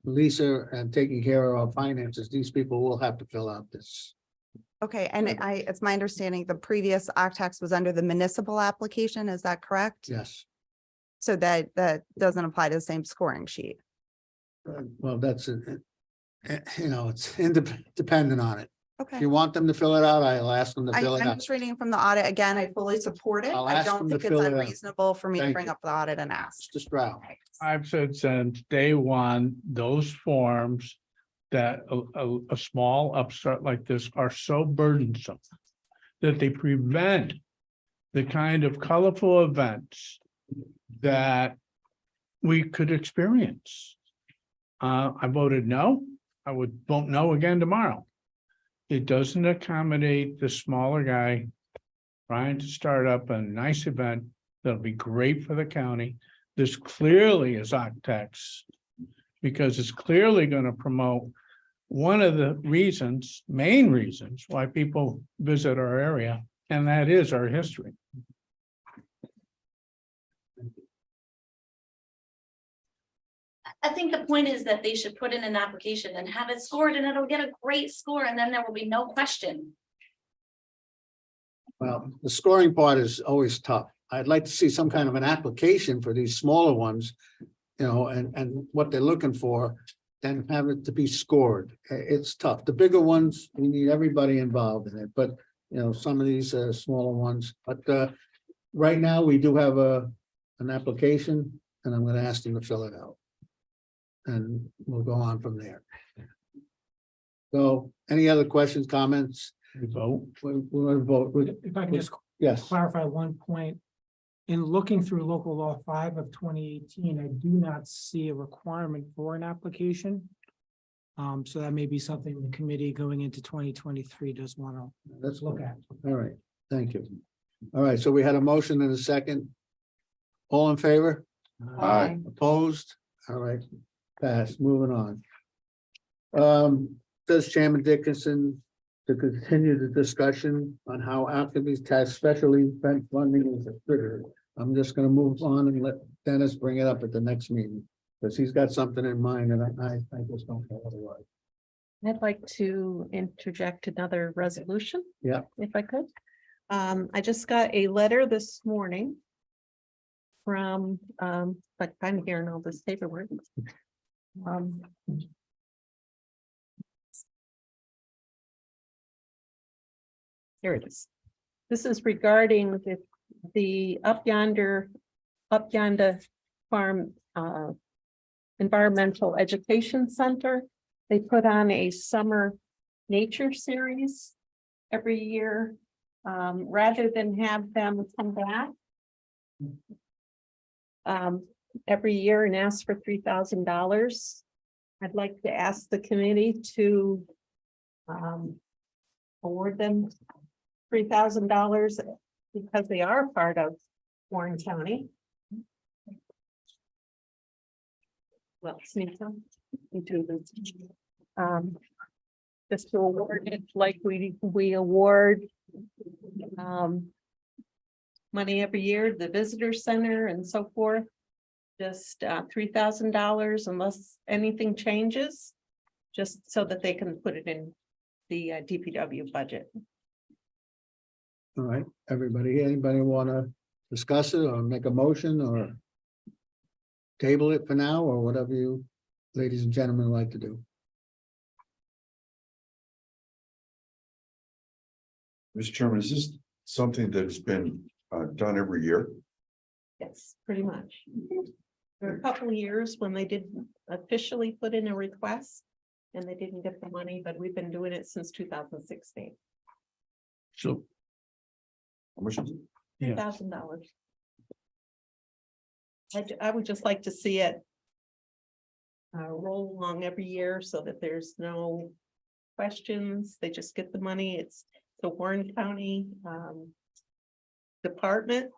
Speaker 1: Lisa and taking care of our finances, these people will have to fill out this.
Speaker 13: Okay, and it's my understanding the previous Octax was under the municipal application, is that correct?
Speaker 1: Yes.
Speaker 13: So that doesn't apply to the same scoring sheet.
Speaker 1: Well, that's it's dependent on it. If
Speaker 13: Okay.
Speaker 1: you want them to fill it out, I'll ask them to fill it
Speaker 13: I'm
Speaker 1: out.
Speaker 13: just reading from the audit. Again, I fully support it.
Speaker 1: I'll
Speaker 13: I
Speaker 1: ask
Speaker 13: don't
Speaker 1: them to
Speaker 13: think it's
Speaker 1: fill it out.
Speaker 13: unreasonable for me to
Speaker 1: Thank
Speaker 13: bring
Speaker 1: you.
Speaker 13: up the audit and ask.
Speaker 1: Mr. Stroud.
Speaker 10: I've said since day one, those forms that a small upstart like this are so burdensome that they prevent the kind of colorful events that we could experience. I voted no. I would vote no again tomorrow. It doesn't accommodate the smaller guy trying to start up a nice event that'll be great for the county. This clearly is Octax, because it's clearly going to promote one of the reasons, main reasons why people visit our area, and that is our history.
Speaker 12: I think the point is that they should put in an application and have it scored, and it'll get a great score, and then there will be no question.
Speaker 1: Well, the scoring part is always tough. I'd like to see some kind of an application for these smaller ones, and what they're looking for, then have it to be scored. It's tough. The bigger ones, we need everybody involved in it, but some of these smaller ones, but right now we do have an application, and I'm gonna ask them to fill it out. And we'll go on from there. So, any other questions, comments?
Speaker 10: We vote.
Speaker 1: We're gonna vote.
Speaker 9: If I can just
Speaker 1: Yes,
Speaker 9: clarify one point. In looking through local law 5 of 2018, I do not see a requirement for an application. So that may be something the committee going into 2023 does want to
Speaker 1: let's
Speaker 9: look at.
Speaker 1: All right, thank you. All right, so we had a motion and a second. All in favor?
Speaker 5: Aye.
Speaker 1: Opposed? All right, passed, moving on. Says Chairman Dickinson to continue the discussion on how occupancy tax specially spent funding is a trigger. I'm just gonna move on and let Dennis bring it up at the next meeting, because he's got something in mind and I just don't know otherwise.
Speaker 14: I'd like to interject another resolution.
Speaker 1: Yeah.
Speaker 14: If I could. I just got a letter this morning from, but I'm hearing all this paperwork. Here it is. This is regarding the Up Yonder Farm Environmental Education Center. They put on a summer nature series every year. Rather than have them come back every year and ask for $3,000. I'd like to ask the committee to award them $3,000 because they are part of Warren County. Well, Sneaker, we do this. Just to award it like we award money every year, the visitor center and so forth. Just $3,000 unless anything changes, just so that they can put it in the DPW budget.
Speaker 1: All right, anybody want to discuss it or make a motion or table it for now, or whatever you ladies and gentlemen like to do?
Speaker 2: Mr. Chairman, is this something that's been done every year?
Speaker 14: Yes, pretty much. There were a couple of years when they didn't officially put in a request and they didn't get the money, but we've been doing it since 2016.
Speaker 10: So,
Speaker 2: How much is it?
Speaker 10: yeah,
Speaker 14: $2,000. I would just like to see it roll along every year so that there's no questions. They just get the money. It's the Warren County department.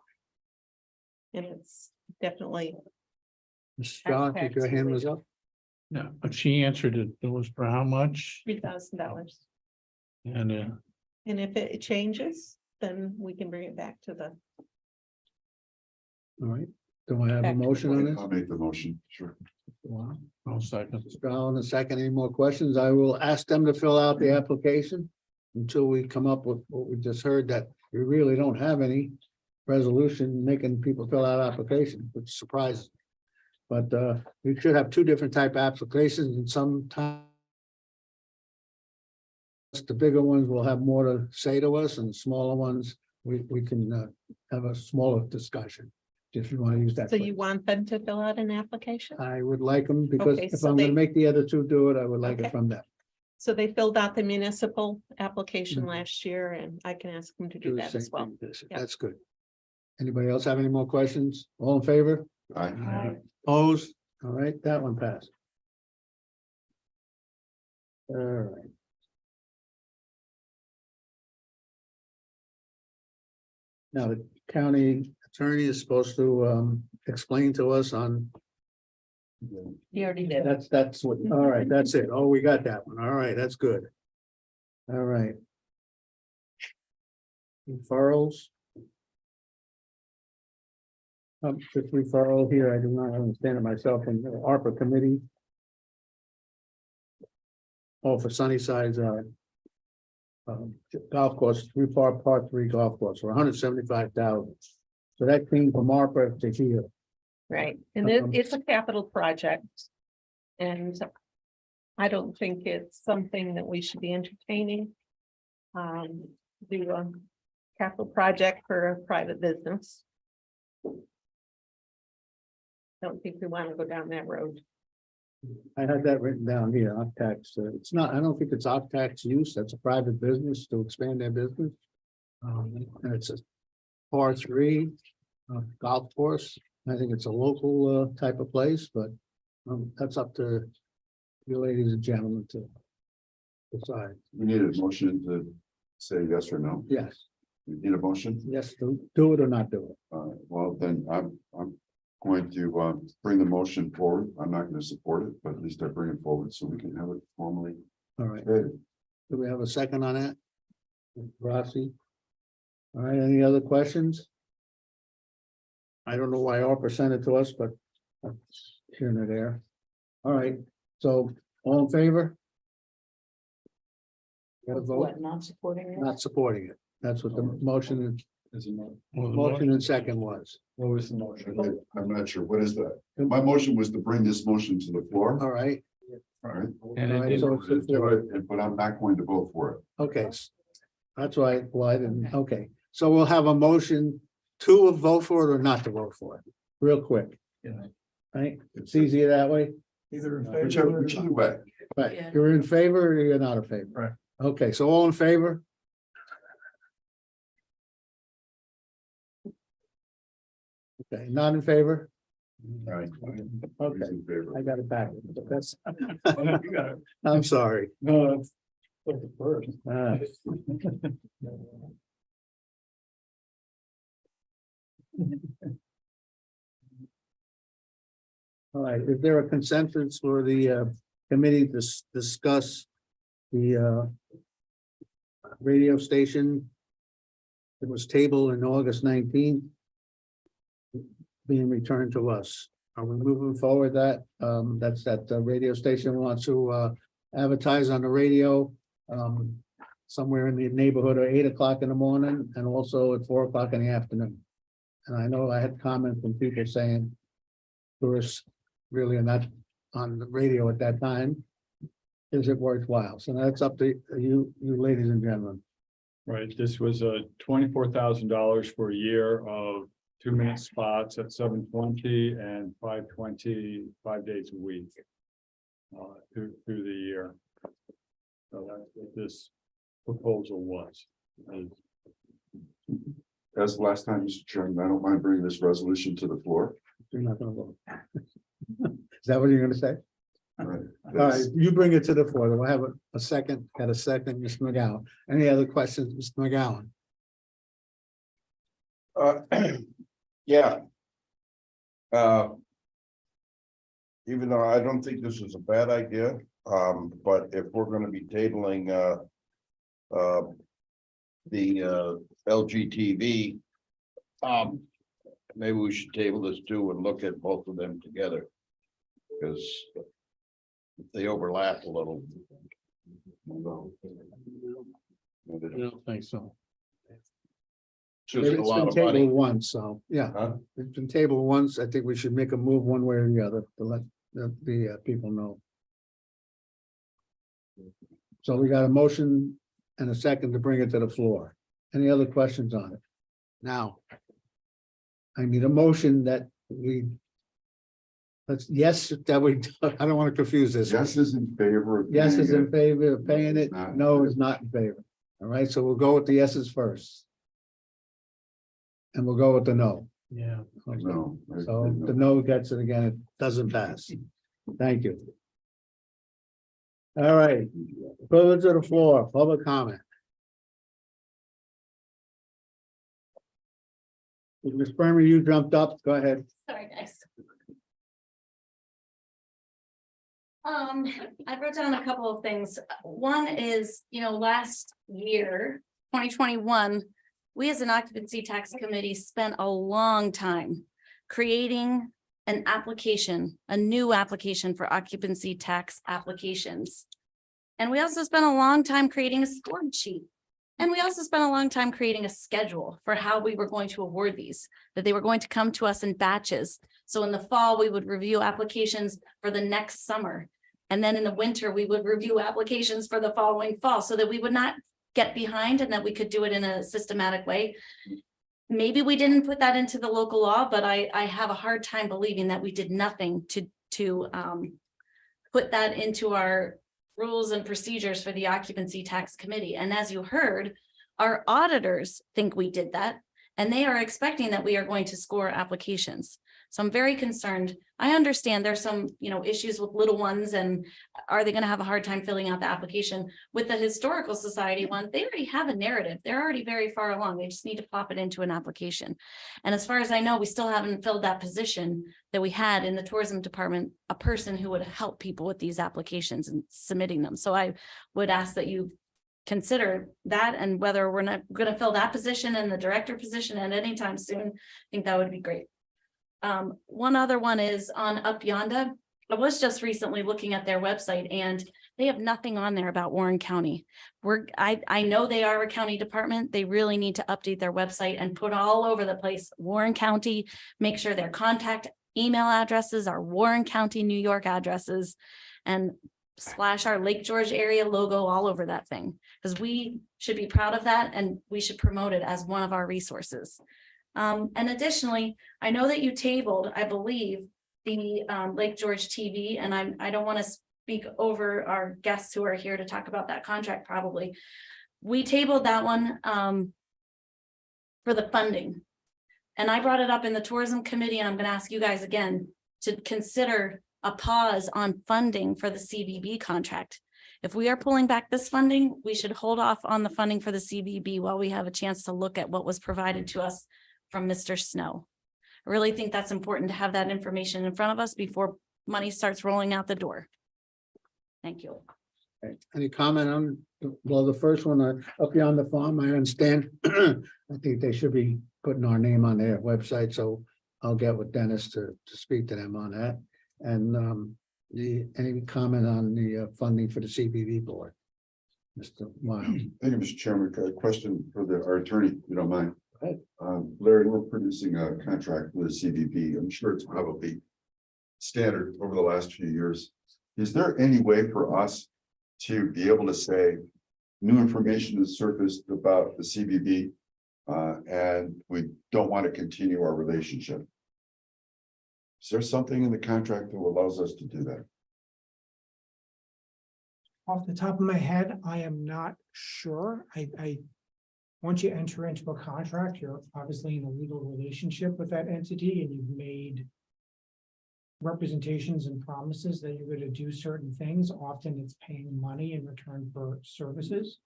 Speaker 14: And it's definitely,
Speaker 1: Mr. John, I think your hand was up.
Speaker 10: no, but she answered it. It was for how much?
Speaker 14: $3,000.
Speaker 10: And
Speaker 14: And if it changes, then we can bring it back to the.
Speaker 1: All right, do I have a
Speaker 14: Back to the
Speaker 1: motion on this?
Speaker 2: I'll make the motion, sure.
Speaker 1: Wow.
Speaker 10: I'll second.
Speaker 1: Mr. Allen, a second, any more questions? I will ask them to fill out the application until we come up with what we just heard, that we really don't have any resolution making people fill out applications, which surprises. But we should have two different type applications, and sometimes the bigger ones will have more to say to us, and the smaller ones, we can have a smaller discussion, if you want to use that.
Speaker 14: So
Speaker 1: phrase.
Speaker 14: you want them to fill out an application?
Speaker 1: I would like them, because
Speaker 14: Okay,
Speaker 1: if
Speaker 14: so
Speaker 1: I'm gonna
Speaker 14: they-
Speaker 1: make the other two do it, I would like it
Speaker 14: Okay.
Speaker 1: from them.
Speaker 14: So they filled out the municipal application
Speaker 1: Mhm.
Speaker 14: last year and I can ask them to
Speaker 1: Do
Speaker 14: do
Speaker 1: the
Speaker 14: that
Speaker 1: same
Speaker 14: as well.
Speaker 1: thing. That's-
Speaker 14: Yep.
Speaker 1: That's good. Anybody else have any more questions? All in favor?
Speaker 2: Aye.
Speaker 1: Opposed? All right, that one passed. All right. Now, the county attorney is supposed to explain to us on,
Speaker 14: You already did.
Speaker 1: that's what, all right, that's it. Oh, we got that one. All right, that's good. All right. Referrals. This referral here, I do not understand it myself, in the ARPA committee. Oh, for Sunnyside's golf course, part 3 golf course for 175,000. So that came from ARPA to here.
Speaker 14: Right, and it's a capital project. And I don't think it's something that we should be entertaining. Do a capital project for a private business. Don't think we want to go down that road.
Speaker 1: I had that written down here, tax. It's not, I don't think it's tax use. That's a private business to expand their business. And it's a par 3 golf course. I think it's a local type of place, but that's up to you ladies and gentlemen to decide.
Speaker 2: We need a motion to say yes or no.
Speaker 1: Yes,
Speaker 2: We need a motion.
Speaker 1: yes, do it or not do it.
Speaker 2: Well, then I'm going to bring the motion forward. I'm not going to support it, but at least I bring it forward so we can have it formally.
Speaker 1: All right.
Speaker 2: Okay.
Speaker 1: Do we have a second on that? Rossi? All right, any other questions? I don't know why ARPA sent it to us, but that's here and there. All right, so all in favor? Got a vote,
Speaker 7: What, not supporting it?
Speaker 1: not supporting it. That's what the motion,
Speaker 3: Is it not-
Speaker 1: motion and second was.
Speaker 3: What was the motion?
Speaker 2: I'm not sure. What is that? My motion was to bring this motion to the floor.
Speaker 1: All right.
Speaker 2: All right.
Speaker 10: And
Speaker 1: All
Speaker 10: it
Speaker 1: right,
Speaker 10: didn't,
Speaker 1: so it's the
Speaker 2: Do
Speaker 1: floor.
Speaker 2: it, but I'm not going to vote for it.
Speaker 1: Okay. That's why, well, I didn't, okay, so we'll have a motion to vote for it or not to vote for it, real quick.
Speaker 3: Yeah.
Speaker 1: Right, it's easier that way,
Speaker 8: Either in
Speaker 2: Whichever
Speaker 8: favor.
Speaker 2: way.
Speaker 1: but
Speaker 12: Yeah.
Speaker 1: you're in favor or you're not in favor?
Speaker 8: Right.
Speaker 1: Okay, so all in favor? Okay, not in favor?
Speaker 2: All right.
Speaker 1: Okay,
Speaker 2: Who's in favor?
Speaker 1: I got it back, but that's, I'm sorry.
Speaker 3: No, that's the first.
Speaker 1: All right, is there a consensus for the committee to discuss the radio station? It was tabled in August 19th. Being returned to us. Are we moving forward that, that's that radio station wants to advertise on the radio somewhere in the neighborhood of 8 o'clock in the morning and also at 4 o'clock in the afternoon. And I know I had comments from people saying tourists really are not on the radio at that time. Is it worthwhile? So that's up to you ladies and gentlemen.
Speaker 3: Right, this was $24,000 for a year of 2-minute spots at 7:20 and 5:20, 5 days a week. Through the year. So that's what this proposal was.
Speaker 2: As the last time, Mr. Chairman, I don't mind bringing this resolution to the floor.
Speaker 1: You're not gonna vote. Is that what you're gonna say?
Speaker 2: All right.
Speaker 1: All right, you bring it to the floor. We'll have a second, got a second, Mr. McGowan. Any other questions, Mr. McGowan?
Speaker 5: Yeah. Even though I don't think this is a bad idea, but if we're gonna be tabling, the LGTV, maybe we should table this too and look at both of them together. Because they overlap a little.
Speaker 10: I don't think so.
Speaker 5: Just a
Speaker 1: It's
Speaker 5: lot
Speaker 1: been
Speaker 5: of money.
Speaker 1: tabled once, so, yeah,
Speaker 5: Huh?
Speaker 1: it's been tabled once. I think we should make a move one way or the other to let the people know. So we got a motion and a second to bring it to the floor. Any other questions on it? Now, I need a motion that we. Let's, yes, that we, I don't want to confuse this.
Speaker 2: Yes is in favor of.
Speaker 1: Yes is
Speaker 2: paying
Speaker 1: in favor of paying it,
Speaker 2: Not in
Speaker 1: no is not in favor. All right, so we'll go with the yeses first. And we'll go with the no.
Speaker 10: Yeah.
Speaker 2: it. No.
Speaker 1: So the no gets it again, it doesn't pass. Thank you. All right, privilege of the floor, public comment. Ms. Spermer, you jumped up, go ahead.
Speaker 12: Sorry, guys. I wrote down a couple of things. One is, last year, 2021, we as an occupancy tax committee spent a long time creating an application, a new application for occupancy tax applications. And we also spent a long time creating a score sheet. And we also spent a long time creating a schedule for how we were going to award these, that they were going to come to us in batches. So in the fall, we would review applications for the next summer. And then in the winter, we would review applications for the following fall so that we would not get behind and that we could do it in a systematic way. Maybe we didn't put that into the local law, but I have a hard time believing that we did nothing to put that into our rules and procedures for the occupancy tax committee. And as you heard, our auditors think we did that, and they are expecting that we are going to score applications. So I'm very concerned. I understand there's some, issues with little ones, and are they going to have a hard time filling out the application? With the Historical Society one, they already have a narrative. They're already very far along. They just need to pop it into an application. And as far as I know, we still haven't filled that position that we had in the tourism department, a person who would help people with these applications and submitting them. So I would ask that you consider that, and whether we're not going to fill that position and the director position at any time soon. I think that would be great. One other one is on Up Yonda. I was just recently looking at their website and they have nothing on there about Warren County. I know they are a county department. They really need to update their website and put all over the place Warren County, make sure their contact email addresses are Warren County, New York addresses, and splash our Lake George area logo all over that thing, because we should be proud of that and we should promote it as one of our resources. And additionally, I know that you tabled, I believe, the Lake George TV, and I don't want to speak over our guests who are here to talk about that contract. Probably we tabled that one for the funding, and I brought it up in the tourism committee, and I'm going to ask you guys again to consider a pause on funding for the CVB contract. If we are pulling back this funding, we should hold off on the funding for the CVB while we have a chance to look at what was provided to us from Mr. Snow. I really think that's important to have that information in front of us before money starts rolling out the door. Thank you.
Speaker 1: Okay. Any comment on, well, the first one, Up Beyond the Farm, I understand. I think they should be putting our name on their website, so I'll get with Dennis to speak to them on that. And any comment on the funding for the CBV board? Mr. Miles.
Speaker 2: Thank you, Mr. Chairman. A question for our attorney, if you don't mind.
Speaker 1: Go ahead.
Speaker 2: Larry, we're producing a contract with the CVB. I'm sure it's probably standard over the last few years. Is there any way for us to be able to say, new information has surfaced about the CBB. And we don't want to continue our relationship. Is there something in the contract that allows us to do that?
Speaker 9: Off the top of my head, I am not sure. Once you enter into a contract, you're obviously in a legal relationship with that entity and you've made representations and promises that you're going to do certain things. Often it's paying money in return for services.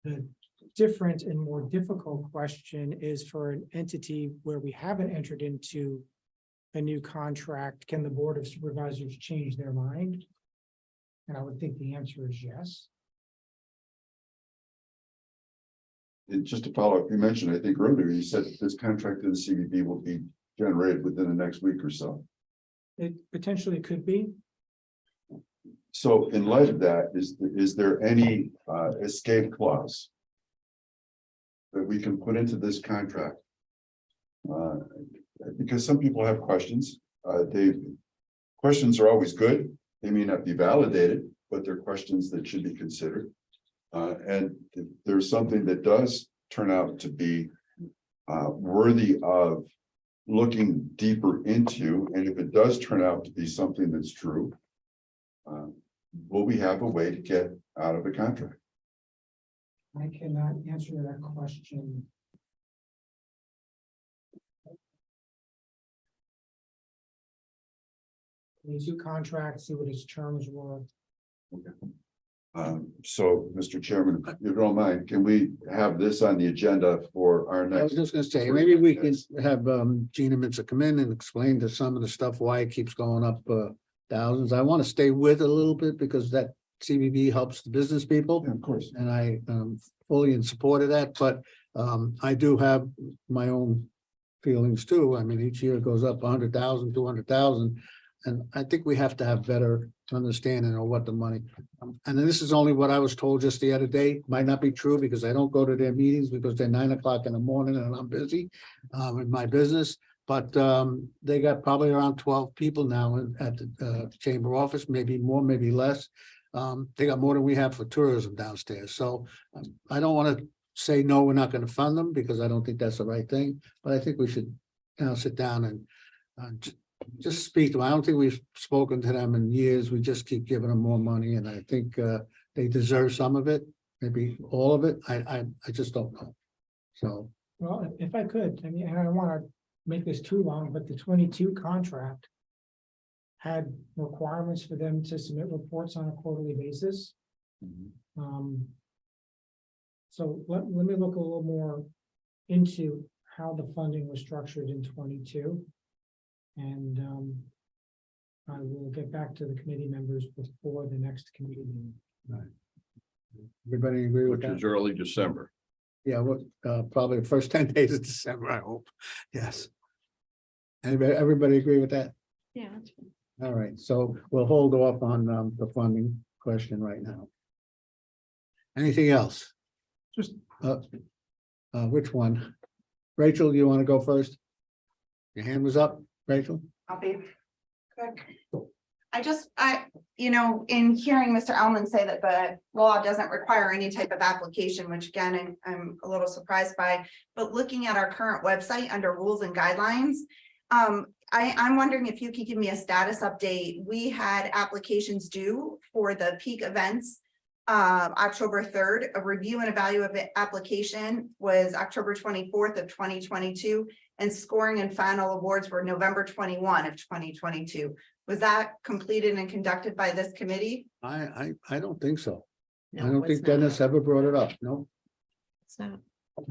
Speaker 9: The different and more difficult question is for an entity where we haven't entered into a new contract, can the Board of Supervisors change their mind? And I would think the answer is yes.
Speaker 2: And just to follow up, you mentioned, I think earlier, you said this contract to the CBB will be generated within the next week or so.
Speaker 9: It potentially could be.
Speaker 2: So in light of that, is there any escape clause that we can put into this contract? Because some people have questions. Questions are always good. They may not be validated, but they're questions that should be considered. And if there's something that does turn out to be worthy of looking deeper into, and if it does turn out to be something that's true, will we have a way to get out of the contract?
Speaker 9: I cannot answer that question. We do contracts, see what its terms were.
Speaker 2: So, Mr. Chairman, if you don't mind, can we have this on the agenda for our
Speaker 1: I was
Speaker 2: next?
Speaker 1: just gonna say, maybe we can have Gina Mitchell come in and explain to some of the stuff, why it keeps going up thousands. I want to stay with it a little bit because that CBB helps the business people.
Speaker 2: Yeah, of course.
Speaker 1: And I fully in support of that, but I do have my own feelings too. I mean, each year it goes up 100,000, 200,000. And I think we have to have better understanding of what the money. And this is only what I was told just the other day. Might not be true because I don't go to their meetings because they're 9 o'clock in the morning and I'm busy in my business. But they got probably around 12 people now at the chamber office, maybe more, maybe less. They got more than we have for tourism downstairs. So I don't want to say, no, we're not going to fund them because I don't think that's the right thing. But I think we should now sit down and just speak to them. I don't think we've spoken to them in years. We just keep giving them more money. And I think they deserve some of it, maybe all of it. I just don't know. So.
Speaker 9: Well, if I could, I mean, and I don't want to make this too long, but the 22 contract had requirements for them to submit reports on a quarterly basis. So let me look a little more into how the funding was structured in 22. And I will get back to the committee members before the next committee meeting.
Speaker 1: Everybody agree with
Speaker 5: Which
Speaker 1: that?
Speaker 5: is early December.
Speaker 1: Yeah, probably the first 10 days of December, I hope. Yes. Everybody agree with that?
Speaker 14: Yeah, that's fine.
Speaker 1: All right, so we'll hold off on the funding question right now. Anything else?
Speaker 8: Just
Speaker 1: Which one? Rachel, you want to go first? Your hand was up, Rachel?
Speaker 13: I'll be quick. In hearing Mr. Ellman say that the law doesn't require any type of application, which again, I'm a little surprised by, but looking at our current website under rules and guidelines, I'm wondering if you could give me a status update. We had applications due for the peak events October 3rd. A review and evaluation application was October 24th of 2022, and scoring and final awards were November 21 of 2022. Was that completed and conducted by this committee?
Speaker 1: I don't think so.
Speaker 14: No,
Speaker 1: I don't
Speaker 14: it's
Speaker 1: think
Speaker 14: not.
Speaker 1: Dennis ever brought it up, no?
Speaker 14: It's not.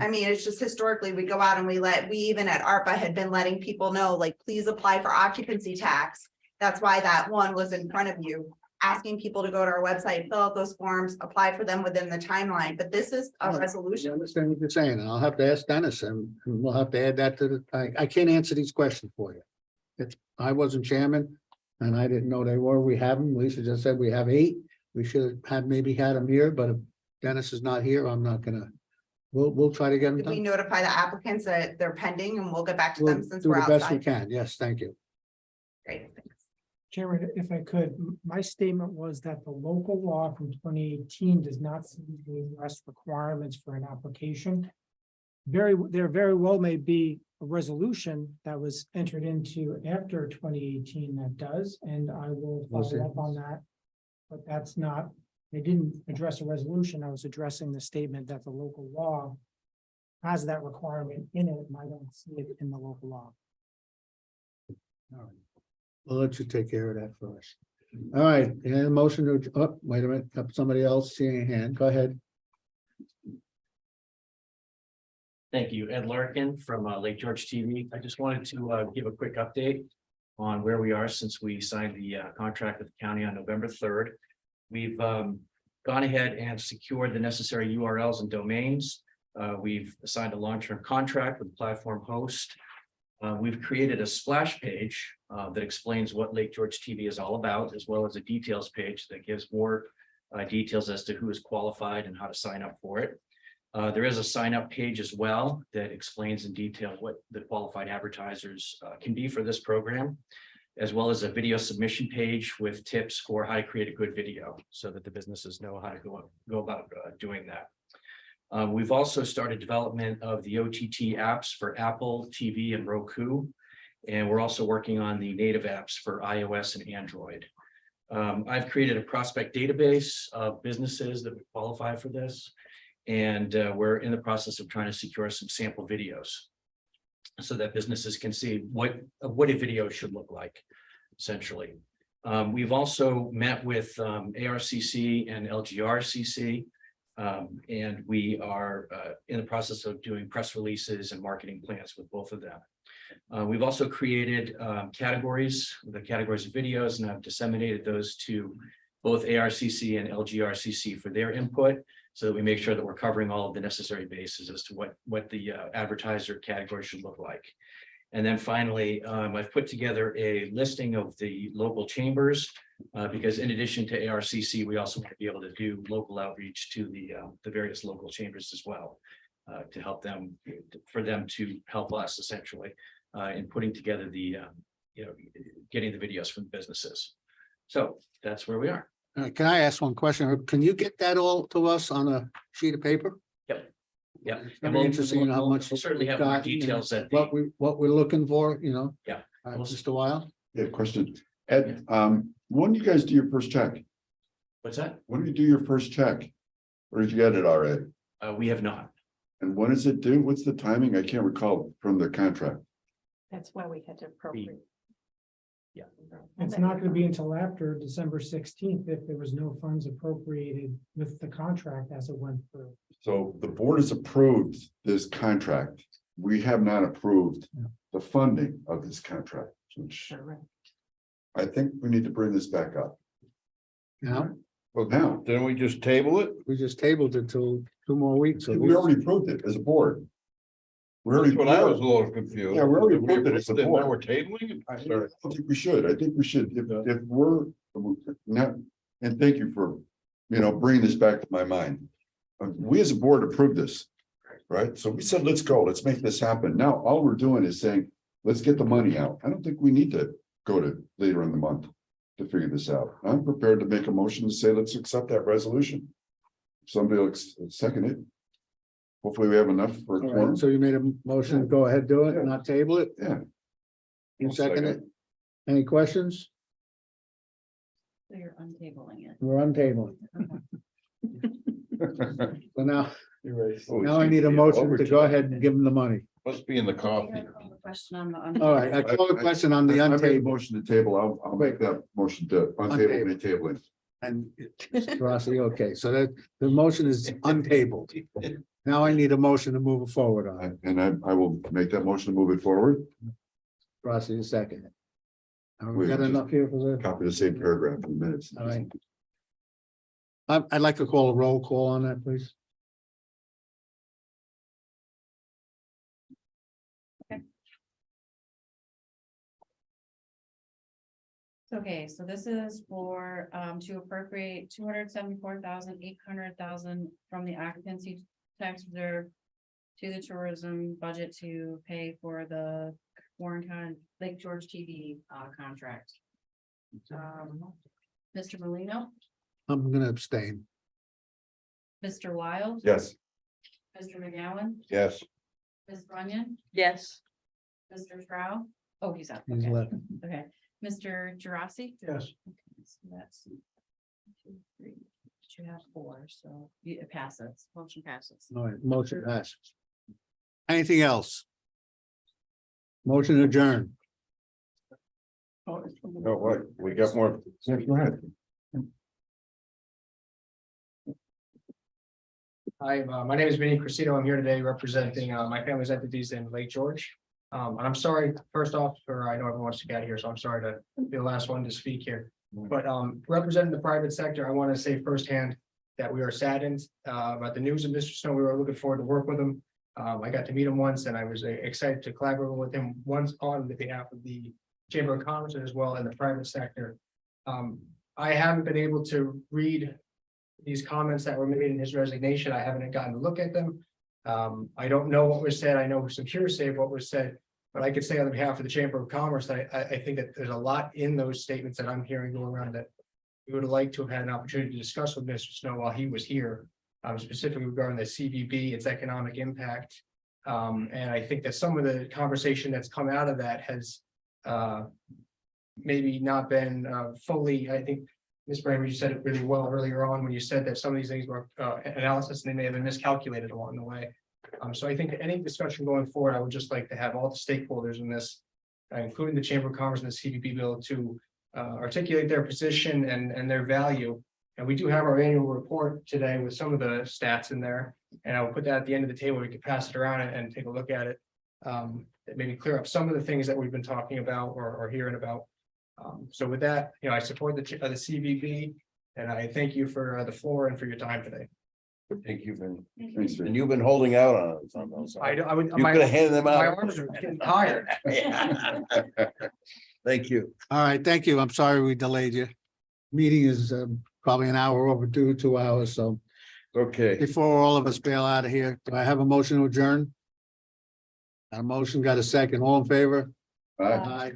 Speaker 13: I mean, it's just historically, we go out and we even at ARPA had been letting people know, like, please apply for occupancy tax. That's why that one was in front of you, asking people to go to our website, fill out those forms, apply for them within the timeline. But this is a
Speaker 1: I
Speaker 13: resolution.
Speaker 1: understand what you're saying, and I'll have to ask Dennis, and we'll have to add that to the, I can't answer these questions for you. I wasn't chairman, and I didn't know they were. We have them. Lisa just said we have 8. We should have maybe had them here, but if Dennis is not here, I'm not gonna, we'll try to get them
Speaker 13: Did we
Speaker 1: done.
Speaker 13: notify the applicants that they're pending and we'll get back to
Speaker 1: We'll
Speaker 13: them since
Speaker 1: do
Speaker 13: we're
Speaker 1: the best we
Speaker 13: outside?
Speaker 1: can. Yes, thank you.
Speaker 13: Great. Thanks.
Speaker 9: Chairman, if I could, my statement was that the local law from 2018 does not address requirements for an application. There very well may be a resolution that was entered into after 2018 that does, and I will follow up on that. But that's not, they didn't address a resolution. I was addressing the statement that the local law has that requirement in it, and I don't see it in the local law.
Speaker 1: All right. We'll let you take care of that first. All right, and motion to, oh, wait a minute, got somebody else seeing a hand, go ahead.
Speaker 15: Thank you. Ed Larkin from Lake George TV. I just wanted to give a quick update on where we are since we signed the contract with the county on November 3rd. We've gone ahead and secured the necessary URLs and domains. We've assigned a long-term contract with the platform host. We've created a splash page that explains what Lake George TV is all about, as well as a details page that gives more details as to who is qualified and how to sign up for it. There is a sign up page as well that explains in detail what the qualified advertisers can be for this program, as well as a video submission page with tips for how to create a good video so that the businesses know how to go about doing that. We've also started development of the OTT apps for Apple TV and Roku, and we're also working on the native apps for iOS and Android. I've created a prospect database of businesses that would qualify for this. And we're in the process of trying to secure some sample videos so that businesses can see what a video should look like, essentially. We've also met with ARCC and LGRCC, and we are in the process of doing press releases and marketing plans with both of them. We've also created categories, the categories of videos, and I've disseminated those to both ARCC and LGRCC for their input, so that we make sure that we're covering all of the necessary bases as to what the advertiser category should look like. And then finally, I've put together a listing of the local chambers, because in addition to ARCC, we also want to be able to do local outreach to the various local chambers as well, to help them, for them to help us essentially in putting together the, getting the videos from businesses. So that's where we are.
Speaker 1: Can I ask one question? Can you get that all to us on a sheet of paper?
Speaker 15: Yep. Yeah.
Speaker 1: It's very interesting how much.
Speaker 15: We'll certainly have more
Speaker 1: got,
Speaker 15: details at
Speaker 1: What we're looking for,
Speaker 15: Yeah.
Speaker 1: Just a while.
Speaker 2: Yeah, question. Ed, when do you guys do your first check?
Speaker 15: What's that?
Speaker 2: When do you do your first check? Or did you get it already?
Speaker 15: We have not.
Speaker 2: And when is it due? What's the timing? I can't recall from the contract.
Speaker 14: That's why we had to appropriate.
Speaker 15: Yeah.
Speaker 9: It's not gonna be until after December 16th if there was no funds appropriated with the contract as it went through.
Speaker 2: So the board has approved this contract. We have not approved the funding of this contract, which I think we need to bring this back up.
Speaker 1: Now,
Speaker 5: Well,
Speaker 2: Now,
Speaker 5: didn't we just table it?
Speaker 1: we just tabled it till 2 more weeks.
Speaker 2: we already approved it as a board. We already.
Speaker 5: That's what I was a little confused.
Speaker 2: Yeah, we already
Speaker 5: We
Speaker 2: approved it as a
Speaker 5: approved it,
Speaker 2: board.
Speaker 5: now we're tabling it?
Speaker 2: I
Speaker 5: Sorry.
Speaker 2: don't think we should. I think we should, if we're not, and thank you for, bringing this back to my mind. We as a board approved this, right? So we said, let's go, let's make this happen. Now, all we're doing is saying, let's get the money out. I don't think we need to go to later in the month to figure this out. I'm prepared to make a motion to say, let's accept that resolution. Somebody will second it. Hopefully we have enough for a
Speaker 1: All
Speaker 2: quorum.
Speaker 1: right, so you made a motion, go ahead, do it,
Speaker 2: Yeah.
Speaker 1: not table it.
Speaker 2: Yeah.
Speaker 1: You
Speaker 2: I'll
Speaker 1: second it?
Speaker 2: second.
Speaker 1: Any questions?
Speaker 12: So you're untabling it.
Speaker 1: We're untabling. So now,
Speaker 5: Oh,
Speaker 1: now I need a motion to go ahead and give them the money.
Speaker 5: Must be in the coffee.
Speaker 12: Question on the.
Speaker 1: All right, I call the question on the
Speaker 2: I made a
Speaker 1: untable
Speaker 2: motion to table. I'll make that motion to untable and table it.
Speaker 1: and Rossi, okay, so that the motion is untabled. Now I need a motion to move it forward on.
Speaker 2: And I will make that motion to move it forward.
Speaker 1: Rossi, a second. We
Speaker 2: Wait,
Speaker 1: got
Speaker 2: just-
Speaker 1: enough here for the,
Speaker 2: Copy the same paragraph in the minutes.
Speaker 1: all right. I'd like to call a roll call on that, please.
Speaker 16: Okay, so this is for to appropriate 274,800,000 from the occupancy tax reserve to the tourism budget to pay for the Warren County Lake George TV contract. Mr. Molino,
Speaker 1: I'm gonna abstain.
Speaker 16: Mr. Wild.
Speaker 2: Yes.
Speaker 16: Mr. McGowan,
Speaker 5: Yes,
Speaker 16: Ms. Runyon,
Speaker 14: Yes.
Speaker 16: Mr. Stroud. Oh, he's up.
Speaker 1: He's
Speaker 16: Okay,
Speaker 1: left.
Speaker 16: okay. Mr. Girassi.
Speaker 8: Yes.
Speaker 16: Okay, so that's 1, 2, 3. You have 4, so it passes, motion passes.
Speaker 1: All right, motion passes. Anything else? Motion adjourned.
Speaker 5: oh, what, we got more. Yeah, go ahead.
Speaker 17: Hi, my name is Vinny Cristino. I'm here today representing my family's entities in Lake George. And I'm sorry, first off, or I know everyone wants to get out of here, so I'm sorry to be the last one to speak here. But representing the private sector, I want to say firsthand that we are saddened about the news of Mr. Snow. We were looking forward to work with him. I got to meet him once and I was excited to collaborate with him once on behalf of the Chamber of Commerce as well in the private sector. I haven't been able to read these comments that were made in his resignation. I haven't gotten to look at them. I don't know what was said. I know some hearsay of what was said, but I could say on behalf of the Chamber of Commerce that I think that there's a lot in those statements that I'm hearing going around that we would have liked to have had an opportunity to discuss with Mr. Snow while he was here, specifically regarding the CVB, its economic impact. And I think that some of the conversation that's come out of that has maybe not been fully, I think, Ms. Bramer, you said it really well earlier on when you said that some of these things were analysis and they may have been miscalculated along the way. So I think that any discussion going forward, I would just like to have all the stakeholders in this, including the Chamber of Commerce and the CVB bill, to articulate their position and their value. And we do have our annual report today with some of the stats in there. And I will put that at the end of the table. We could pass it around and take a look at it. That maybe clear up some of the things that we've been talking about or hearing about. So with that, I support the CVB and I thank you for the floor and for your time today.
Speaker 5: Thank you, Vin.
Speaker 2: Thanks, Vin.
Speaker 5: And you've been holding out on us on those.
Speaker 17: I would.
Speaker 5: You could have handed them
Speaker 17: My
Speaker 5: out.
Speaker 17: arms are getting tired.
Speaker 5: Thank you.
Speaker 1: All right, thank you. I'm sorry we delayed you. Meeting is probably an hour overdue, 2 hours, so
Speaker 5: Okay.
Speaker 1: before all of us bail out of here, do I have a motion to adjourn? A motion got a second, all in favor?
Speaker 2: Aye.
Speaker 1: Aye.